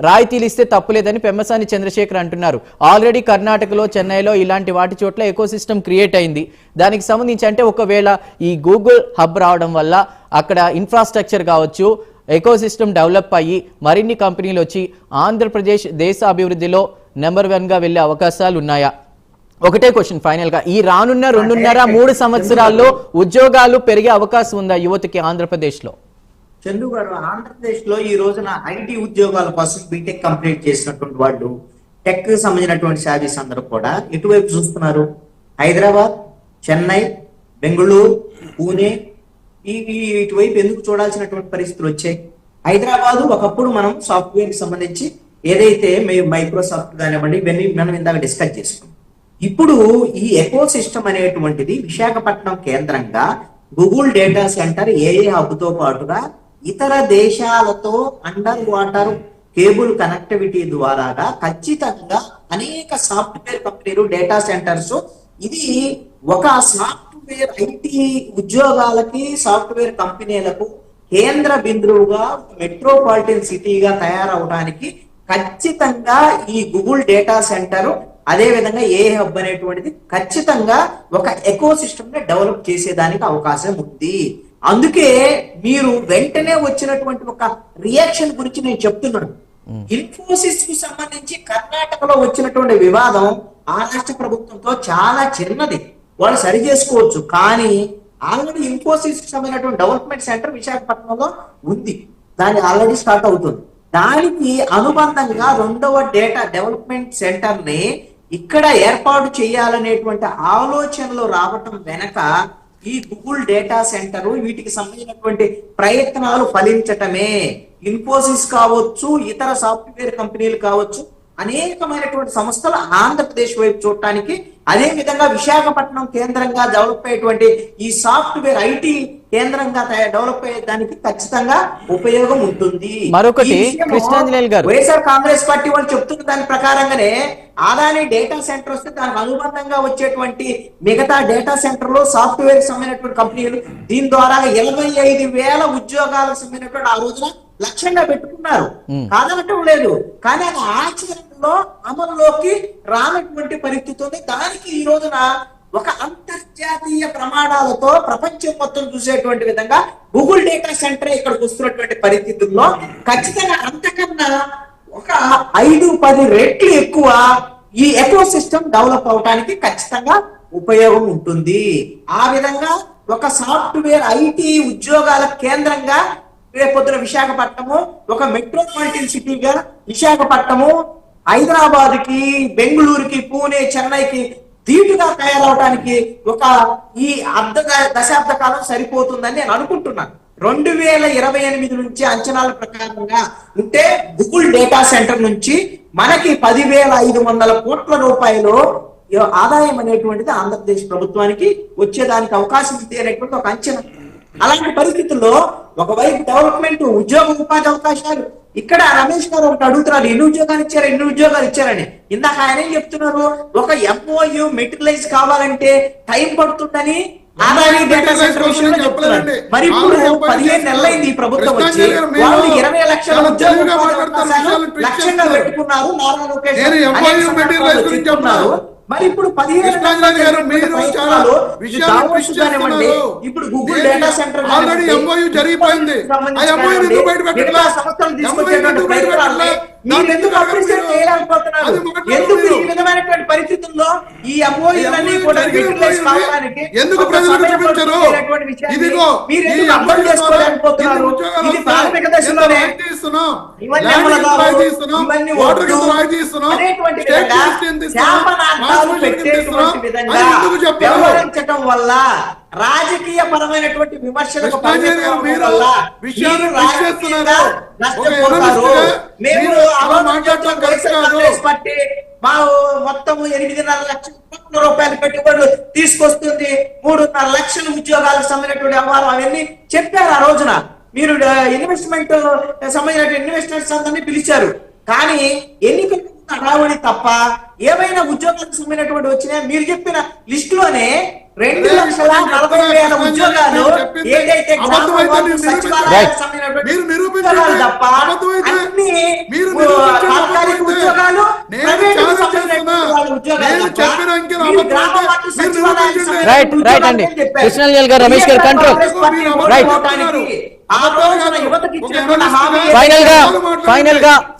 రాయితీలు ఇస్తే తప్పులేదని పెమ్మసాని చంద్రశేఖర్ అంటున్నారు. ఆల్రెడీ కర్ణాటకలో, చెన్నైలో ఇలాంటి వాటి చోట్ల ఎకో సిస్టమ్ క్రియేట్ అయింది. దానికి సంబంధించి అంటే ఒకవేళ ఈ గూగుల్ హబ్ రావడం వల్ల అక్కడ ఇన్ఫ్రాస్ట్రక్చర్ కావచ్చు, ఎకో సిస్టమ్ డెవలప్ అయ్యి మరిన్ని కంపెనీలు వచ్చి ఆంధ్రప్రదేశ్ దేశ అభివృద్ధిలో నెంబర్ 1 గా వెళ్లే అవకాశాలు ఉన్నాయా? ఒకటే క్వశ్చన్ ఫైనల్ గా, ఈ రానున్న 2.5-3 సంవత్సరాల్లో ఉద్యోగాలు పెరిగే అవకాశం ఉందా యువతకి ఆంధ్రప్రదేశ్ లో? చందు గారు, ఆంధ్రప్రదేశ్ లో ఈ రోజున ఐటీ ఉద్యోగాల కోసం బీటెక్ కంప్లీట్ చేసినటువంటి వాళ్ళు, టెక్ సంబంధించినటువంటి శారీస్ అందరూ కూడా ఎటువైపు చూస్తున్నారు? హైదరాబాద్, చెన్నై, బెంగళూరు, పూణే, ఇటువైపు ఎందుకు చూడాల్సినటువంటి పరిస్థితులు వచ్చాయి? హైదరాబాద్ ఒకప్పుడు మనం సాఫ్ట్వేర్ కి సంబంధించి ఏదైతే మైక్రోసాఫ్ట్ కానివ్వండి, ఇవన్నీ మనం ఇందాక డిస్కస్ చేసుకున్నాం. ఇప్పుడు ఈ ఎకో సిస్టమ్ అనేటువంటిది విశాఖపట్నం కేంద్రంగా గూగుల్ డేటా సెంటర్ ఏఏ హబ్ తో పాటుగా ఇతర దేశాలతో అండర్ వాటర్ కేబుల్ కనెక్టివిటీ ద్వారాగా ఖచ్చితంగా అనేక సాఫ్ట్వేర్ కంపెనీలు, డేటా సెంటర్స్, ఇది ఒక సాఫ్ట్వేర్ ఐటీ ఉద్యోగాలకి, సాఫ్ట్వేర్ కంపెనీలకు కేంద్ర బిందువుగా, మెట్రోపాలిటన్ సిటీగా తయారవడానికి ఖచ్చితంగా ఈ గూగుల్ డేటా సెంటర్, అదే విధంగా ఏ హబ్ అనేటువంటిది ఖచ్చితంగా ఒక ఎకో సిస్టమ్ ని డెవలప్ చేసేదానికి అవకాశం ఉంది. అందుకే మీరు వెంటనే వచ్చినటువంటి ఒక రియాక్షన్ గురించి నేను చెప్తున్నాను. ఇన్ఫోసిస్ కు సంబంధించి కర్ణాటకలో వచ్చినటువంటి వివాదం ఆ రాష్ట్ర ప్రభుత్వంతో చాలా చిన్నది, వాళ్ళు సరి చేసుకోవచ్చు. కానీ ఆల్రెడీ ఇన్ఫోసిస్ కు సంబంధించినటువంటి డెవలప్మెంట్ సెంటర్ విశాఖపట్నంలో ఉంది, దాని ఆల్రెడీ స్టార్ట్ అవుతుంది. దానికి అనుబంధంగా 2వ డేటా డెవలప్మెంట్ సెంటర్ ని ఇక్కడ ఏర్పాటు చేయాలనేటువంటి ఆలోచనలు రావటం వెనక ఈ గూగుల్ డేటా సెంటర్, వీటికి సంబంధించినటువంటి ప్రయత్నాలు ఫలించటమే. ఇన్ఫోసిస్ కావచ్చు, ఇతర సాఫ్ట్వేర్ కంపెనీలు కావచ్చు, అనేకమైనటువంటి సంస్థలు ఆంధ్రప్రదేశ్ వైపు చూడటానికి, అదే విధంగా విశాఖపట్నం కేంద్రంగా డెవలప్ అయ్యేటువంటి ఈ సాఫ్ట్వేర్ ఐటీ కేంద్రంగా డెవలప్ అయ్యేదానికి ఖచ్చితంగా ఉపయోగం ఉంటుంది. మరొకటి, ఈ విషయము కృష్ణాంజనేయులు గారు, వైఎస్ఆర్ కాంగ్రెస్ పార్టీ వాళ్ళు చెప్తున్న దాని ప్రకారంగానే ఆదాని డేటా సెంటర్ వస్తే దానికి అనుబంధంగా వచ్చేటువంటి మిగతా డేటా సెంటర్లు, సాఫ్ట్వేర్ సంబంధించినటువంటి కంపెనీలు దీని ద్వారా 25,000 ఉద్యోగాలకు సంబంధించినటువంటి ఆ రోజున లక్ష్యంగా పెట్టుకున్నారు, కాదనటం లేదు. కానీ అది ఆచరణలో అమల్లోకి రానటువంటి పరిస్థితి ఉంది. దానికి ఈ రోజున ఒక అంతర్జాతీయ ప్రమాణాలతో ప్రపంచం మొత్తం చూసేటువంటి విధంగా గూగుల్ డేటా సెంటర్ ఇక్కడికి వస్తున్నటువంటి పరిస్థితుల్లో ఖచ్చితంగా అంతకన్నా ఒక 5-10 రెట్లు ఎక్కువ ఈ ఎకో సిస్టమ్ డెవలప్ అవడానికి ఖచ్చితంగా ఉపయోగం ఉంటుంది. ఆ విధంగా ఒక సాఫ్ట్వేర్ ఐటీ ఉద్యోగాల కేంద్రంగా రేపొద్దున విశాఖపట్నము ఒక మెట్రోపాలిటన్ సిటీగా విశాఖపట్నము హైదరాబాద్ కి, బెంగళూరుకి, పూణే, చెన్నైకి ధీటుగా తయారవడానికి ఒక ఈ దశాబ్ద కాలం సరిపోతుందని నేను అనుకుంటున్నాను. 2028 నుంచి అంచనాల ప్రకారంగా ఉంటే గూగుల్ డేటా సెంటర్ నుంచి మనకి 10,500 కోట్ల రూపాయలు ఆదాయం అనేటువంటిది ఆంధ్రప్రదేశ్ ప్రభుత్వానికి వచ్చేదానికి అవకాశం ఉంది అనేటువంటి ఒక అంచనా. అలాంటి పరిస్థితుల్లో ఒకవైపు డెవలప్మెంట్, ఉద్యోగ ఉపాధి అవకాశాలు, ఇక్కడ రమేష్ గారు ఒకటి అడుగుతున్నారు, ఎన్ని ఉద్యోగాలు ఇచ్చారని. ఇందాక ఆయన ఏం చెప్తున్నారు, ఒక ఎంఓయు మెటీరియలైజ్ కావాలంటే టైం పడుతుందని ఆదాని డేటా సెంటర్ విషయంలో చెప్తున్నారు. మరి ఇప్పుడు 15 నెలలైంది ఈ ప్రభుత్వం వచ్చి, వాళ్ళు 20 లక్షల ఉద్యోగ లక్ష్యంగా పెట్టుకున్నారు. నారా లోకేష్ చెప్తున్నారు. మరి ఇప్పుడు 15 ఇప్పుడు గూగుల్ డేటా సెంటర్ జరిగిపోయింది. ఎందుకు ఈ విధమైనటువంటి పరిస్థితుల్లో ఈ ఎంఓయూలన్నీ కూడా యూటిలైజ్ కావడానికి ఎందుకు ప్రజలకు చూపించరు? ఇదిగో మీరు ఎందుకు అర్థం చేసుకోలేకపోతున్నారు? ఇది ప్రాథమిక దశలోనే వ్యవహరించడం వల్ల రాజకీయ పరమైనటువంటి విమర్శలకు పార్టీ మా మొత్తం 8.5 లక్షల కోట్ల రూపాయలు పెట్టుబడులు తీసుకొస్తుంది, 3.5 లక్షల ఉద్యోగాలకు సంబంధించినటువంటి వ్యవహారం అవన్నీ చెప్పారు. ఆ రోజున మీరు ఇన్వెస్ట్మెంట్ సంబంధించిన ఇన్వెస్టర్స్ అందరినీ పిలిచారు. కానీ ఎన్నికల హడావుడి తప్ప ఏమైనా ఉద్యోగాలకు సంబంధించినటువంటి వచ్చినా మీరు చెప్పిన లిస్ట్ లోనే 2,40,000 ఉద్యోగాలు ఏదైతే తప్ప అన్ని తాత్కాలిక ఉద్యోగాలు, రైట్ అండి. కృష్ణాంజనేయులు గారు, రమేష్ గారు కంట్రోల్.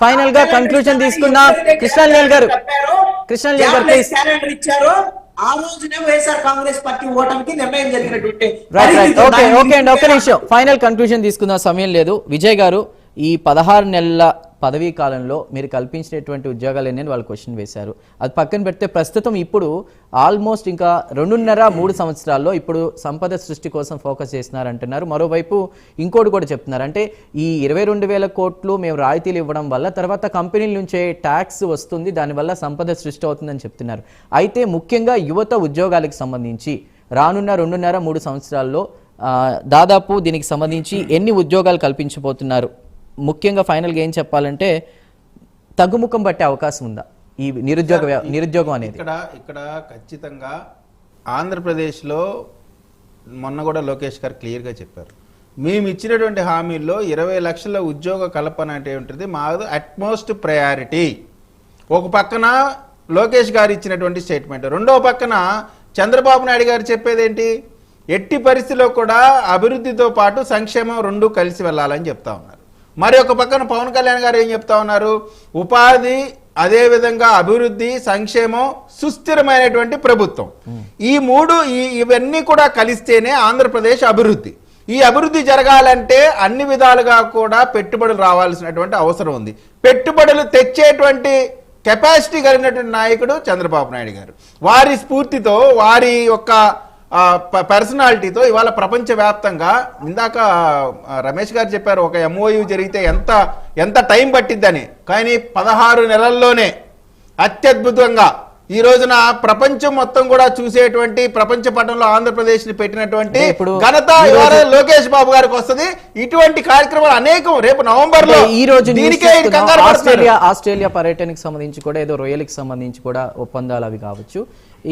ఫైనల్ గా కంక్లూజన్ తీసుకుందాం. కృష్ణాంజనేయులు గారు ప్లీజ్. ఆ రోజునే వైఎస్ఆర్ కాంగ్రెస్ పార్టీ ఓటమికి నిర్ణయం జరిగినటువంటి ఓకే అండి, ఒక్క నిమిషం. ఫైనల్ కంక్లూజన్ తీసుకుందాం, సమయం లేదు. విజయ్ గారు, ఈ 16 నెలల పదవీ కాలంలో మీరు కల్పించినటువంటి ఉద్యోగాలు ఎన్ని వాళ్ళు క్వశ్చన్ వేశారు. అది పక్కన పెడితే ప్రస్తుతం ఇప్పుడు ఆల్మోస్ట్ ఇంకా 2.5-3 సంవత్సరాల్లో ఇప్పుడు సంపద సృష్టి కోసం ఫోకస్ చేస్తున్నారంటున్నారు. మరోవైపు ఇంకోటి కూడా చెప్తున్నారు, అంటే ఈ 22,000 కోట్లు మేము రాయితీలు ఇవ్వడం వల్ల తర్వాత కంపెనీల నుంచే ట్యాక్స్ వస్తుంది, దానివల్ల సంపద సృష్టి అవుతుందని చెప్తున్నారు. అయితే ముఖ్యంగా యువత ఉద్యోగాలకు సంబంధించి రానున్న 2.5-3 సంవత్సరాల్లో దాదాపు దీనికి సంబంధించి ఎన్ని ఉద్యోగాలు కల్పించబోతున్నారు? ముఖ్యంగా ఫైనల్గా ఏం చెప్పాలంటే తగ్గుముఖం పట్టే అవకాశం ఉందా ఈ నిరుద్యోగం అనేది? ఇక్కడ ఖచ్చితంగా ఆంధ్రప్రదేశ్లో మొన్న కూడా లోకేష్ గారు క్లియర్గా చెప్పారు, మేము ఇచ్చినటువంటి హామీల్లో 20 లక్షల ఉద్యోగ కల్పన అంటే ఉంటుంది మాది అట్మోస్ట్ ప్రయారిటీ. ఒక పక్కన లోకేష్ గారు ఇచ్చినటువంటి స్టేట్మెంట్, రెండో పక్కన చంద్రబాబు నాయుడు గారు చెప్పేదేంటి, ఎట్టి పరిస్థితిలో కూడా అభివృద్ధితో పాటు సంక్షేమం రెండూ కలిసి వెళ్ళాలని చెప్తా ఉన్నారు. మరి ఒక పక్కన పవన్ కళ్యాణ్ గారు ఏం చెప్తా ఉన్నారు, ఉపాధి, అదేవిధంగా అభివృద్ధి, సంక్షేమం, సుస్థిరమైనటువంటి ప్రభుత్వం, ఈ మూడు ఇవన్నీ కూడా కలిస్తేనే ఆంధ్రప్రదేశ్ అభివృద్ధి. ఈ అభివృద్ధి జరగాలంటే అన్ని విధాలుగా కూడా పెట్టుబడులు రావాల్సినటువంటి అవసరం ఉంది. పెట్టుబడులు తెచ్చేటువంటి కెపాసిటీ కలిగినటువంటి నాయకుడు చంద్రబాబు నాయుడు గారు. వారి స్ఫూర్తితో, వారి యొక్క పర్సనాలిటీతో ఇవాళ ప్రపంచవ్యాప్తంగా, ఇందాక రమేష్ గారు చెప్పారు ఒక ఎంఓయూ జరిగితే ఎంత టైం పట్టిద్దని, కానీ 16 నెలల్లోనే అత్యద్భుతంగా ఈ రోజున ప్రపంచం మొత్తం కూడా చూసేటువంటి ప్రపంచ పటంలో ఆంధ్రప్రదేశ్ ని పెట్టినటువంటి అంటే ఇప్పుడు ఘనత ఈ రోజు- ఇవాళ లోకేష్ బాబు గారికి వస్తుంది. ఇటువంటి కార్యక్రమాలు అనేకం రేపు నవంబర్ లో ఈ రోజు న్యూస్ దీనికే ఈయన చూస్తున్నాం. కంగారు పడుతున్నారు. ఆస్ట్రేలియా పర్యటనకి సంబంధించి కూడా ఏదో రొయ్యలకి సంబంధించి కూడా ఒప్పందాలు అవి కావచ్చు.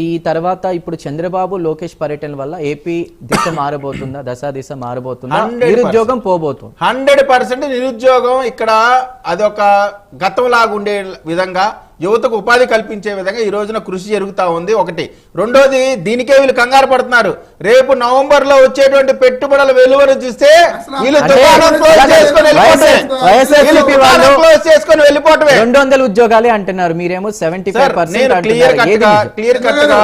ఈ తర్వాత ఇప్పుడు చంద్రబాబు లోకేష్ పర్యటన వల్ల ఏపీ దిశ మారబోతుందా, దిశ మారబోతుందా, 100% నిరుద్యోగం పోబోతుంది. 100% నిరుద్యోగం ఇక్కడ అదొక గతంలాగా ఉండే విధంగా యువతకు ఉపాధి కల్పించే విధంగా ఈ రోజున కృషి జరుగుతా ఉంది. ఒకటి. రెండోది, దీనికే వీళ్ళు కంగారు పడుతున్నారు. రేపు నవంబర్ లో వచ్చేటువంటి పెట్టుబడుల వెలువను చూస్తే వీళ్ళు అంటే దుకాణం క్లోజ్ చేసుకొని వెళ్ళిపోతే వీళ్ళు దుకాణం క్లోజ్ చేసుకొని వెళ్ళిపోవటమే. 200 ఉద్యోగాలే అంటున్నారు, మీరేమో సార్, 75% నేను క్లియర్ కట్ గా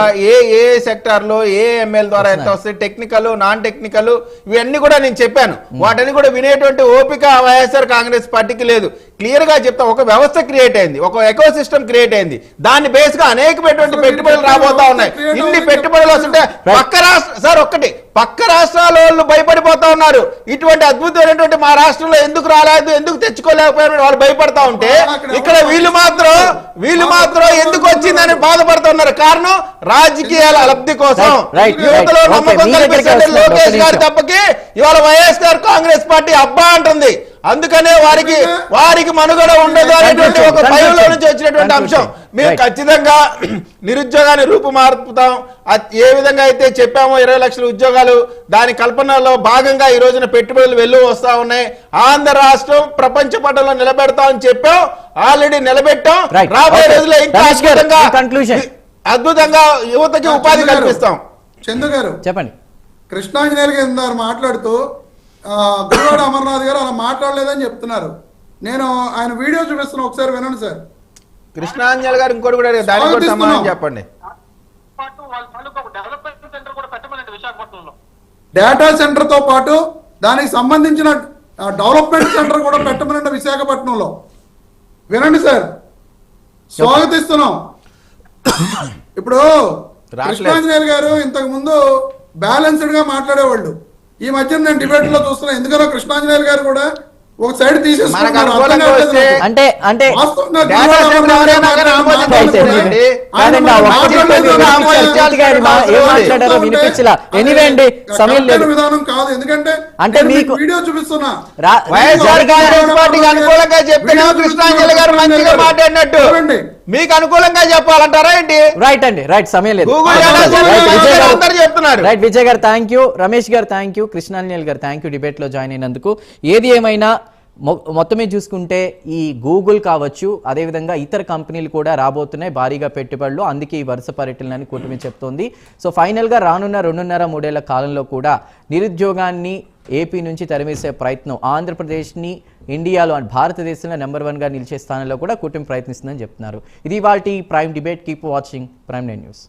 ఏ సెక్టార్ లో ఏ ఎంఎల్ ద్వారా ఎంత వస్తుంది, టెక్నికల్, నాన్ టెక్నికల్, ఇవన్నీ కూడా నేను చెప్పాను. వాటిని కూడా వినేటువంటి ఓపిక వైఎస్ఆర్ కాంగ్రెస్ పార్టీకి లేదు. క్లియర్ గా చెప్తా, ఒక వ్యవస్థ క్రియేట్ అయింది, ఒక ఎకో సిస్టమ్ క్రియేట్ అయింది. దాన్ని బేస్ గా అనేకమైనటువంటి పెట్టుబడులు రాబోతా ఉన్నాయి. ఇన్ని పెట్టుబడులు వస్తుంటే పక్క రాష్ట్ర సార్ ఒక్కటి పక్క రాష్ట్రాల వాళ్ళు భయపడిపోతా ఉన్నారు. ఇటువంటి అద్భుతమైనటువంటి మా రాష్ట్రంలో ఎందుకు రాలేదు, ఎందుకు తెచ్చుకోలేకపోయిన వాళ్ళు భయపడతా ఉంటే ఇక్కడ వీళ్ళు మాత్రం ఎందుకు వచ్చిందని బాధపడుతూ ఉన్నారు. కారణం రాజకీయాల లబ్ధి కోసం. యువతలో నమ్మకం కల్పించే లోకేష్ గారి తప్పకి ఇవాళ వైఎస్ఆర్ కాంగ్రెస్ పార్టీ అబ్బా అంటుంది. అందుకనే వారికి మనుగడ ఉండదు అనేటువంటి ఒక భయంలో నుంచి వచ్చినటువంటి అంశం. మేము ఖచ్చితంగా నిరుద్యోగాన్ని రూపుమార్పుతాం. ఏ విధంగా అయితే చెప్పామో 20 లక్షల ఉద్యోగాలు, దాని కల్పనలో భాగంగా ఈ రోజున పెట్టుబడులు వెళ్ళు వస్తా ఉన్నాయి. ఆంధ్ర రాష్ట్రం ప్రపంచ పటంలో నిలబెడతామని చెప్పాం, ఆల్రెడీ నిలబెట్టాం. రాబోయే రోజుల్లో ఇంకా అద్భుతంగా యువతకి ఉపాధి కల్పిస్తాం. చందు గారు చెప్పండి. కృష్ణాంజనేయులు గారు మాట్లాడుతూ గురువాడ అమర్నాథ్ గారు అలా మాట్లాడలేదని చెప్తున్నారు. నేను ఆయన వీడియో చూపిస్తున్నా, ఒకసారి వినండి సార్. కృష్ణాంజలి గారు ఇంకోటి కూడా దానికి కూడా సమాధానం చెప్పండి. డేటా సెంటర్ తో పాటు దానికి సంబంధించిన డెవలప్మెంట్ సెంటర్ కూడా పెట్టమనండి విశాఖపట్నంలో. వినండి సార్, స్వాగతిస్తున్నాం. ఇప్పుడు కృష్ణాంజనేయులు గారు ఇంతకు ముందు బ్యాలెన్స్డ్ గా మాట్లాడేవాళ్ళు. ఈ మధ్య నేను డిబేట్ లో చూస్తున్నా, ఎందుకనో కృష్ణాంజనేయులు గారు కూడా ఒక సైడ్ తీసేసుకున్నారు. విధానం కాదు, ఎందుకంటే అంటే మీకు వీడియో చూపిస్తున్నా వైఎస్ఆర్ కాంగ్రెస్ పార్టీకి అనుకూలంగా చెప్తున్నా కృష్ణాంజలి గారు మంచిగా మాట్లాడినట్టు మీకు అనుకూలంగా చెప్పాలంటారా ఏంటి? రైట్ అండి, రైట్. సమయం లేదు. చెప్తున్నారు. రైట్ విజయ్ గారు థ్యాంక్ యూ, రమేష్ గారు థ్యాంక్ యూ, కృష్ణాంజలి గారు థ్యాంక్ యూ డిబేట్ లో జాయిన్ అయినందుకు. ఏది ఏమైనా మొత్తమే చూసుకుంటే ఈ గూగుల్ కావచ్చు, అదేవిధంగా ఇతర కంపెనీలు కూడా రాబోతున్నాయి భారీగా పెట్టుబడులు. అందుకే ఈ వరుస పర్యటనని కూటమి చెప్తోంది. సో ఫైనల్గా రానున్న 2.5-3 కాలంలో కూడా నిరుద్యోగాన్ని ఏపీ నుంచి తరిమేసే ప్రయత్నం, ఆంధ్రప్రదేశ్ని ఇండియాలో భారతదేశంలో నెంబర్ 1గా నిలిచే స్థానంలో కూడా కూటమి ప్రయత్నిస్తుందని చెప్తున్నారు. ఇది ఇవాల్టి prime debate. Keep watching prime 9 news.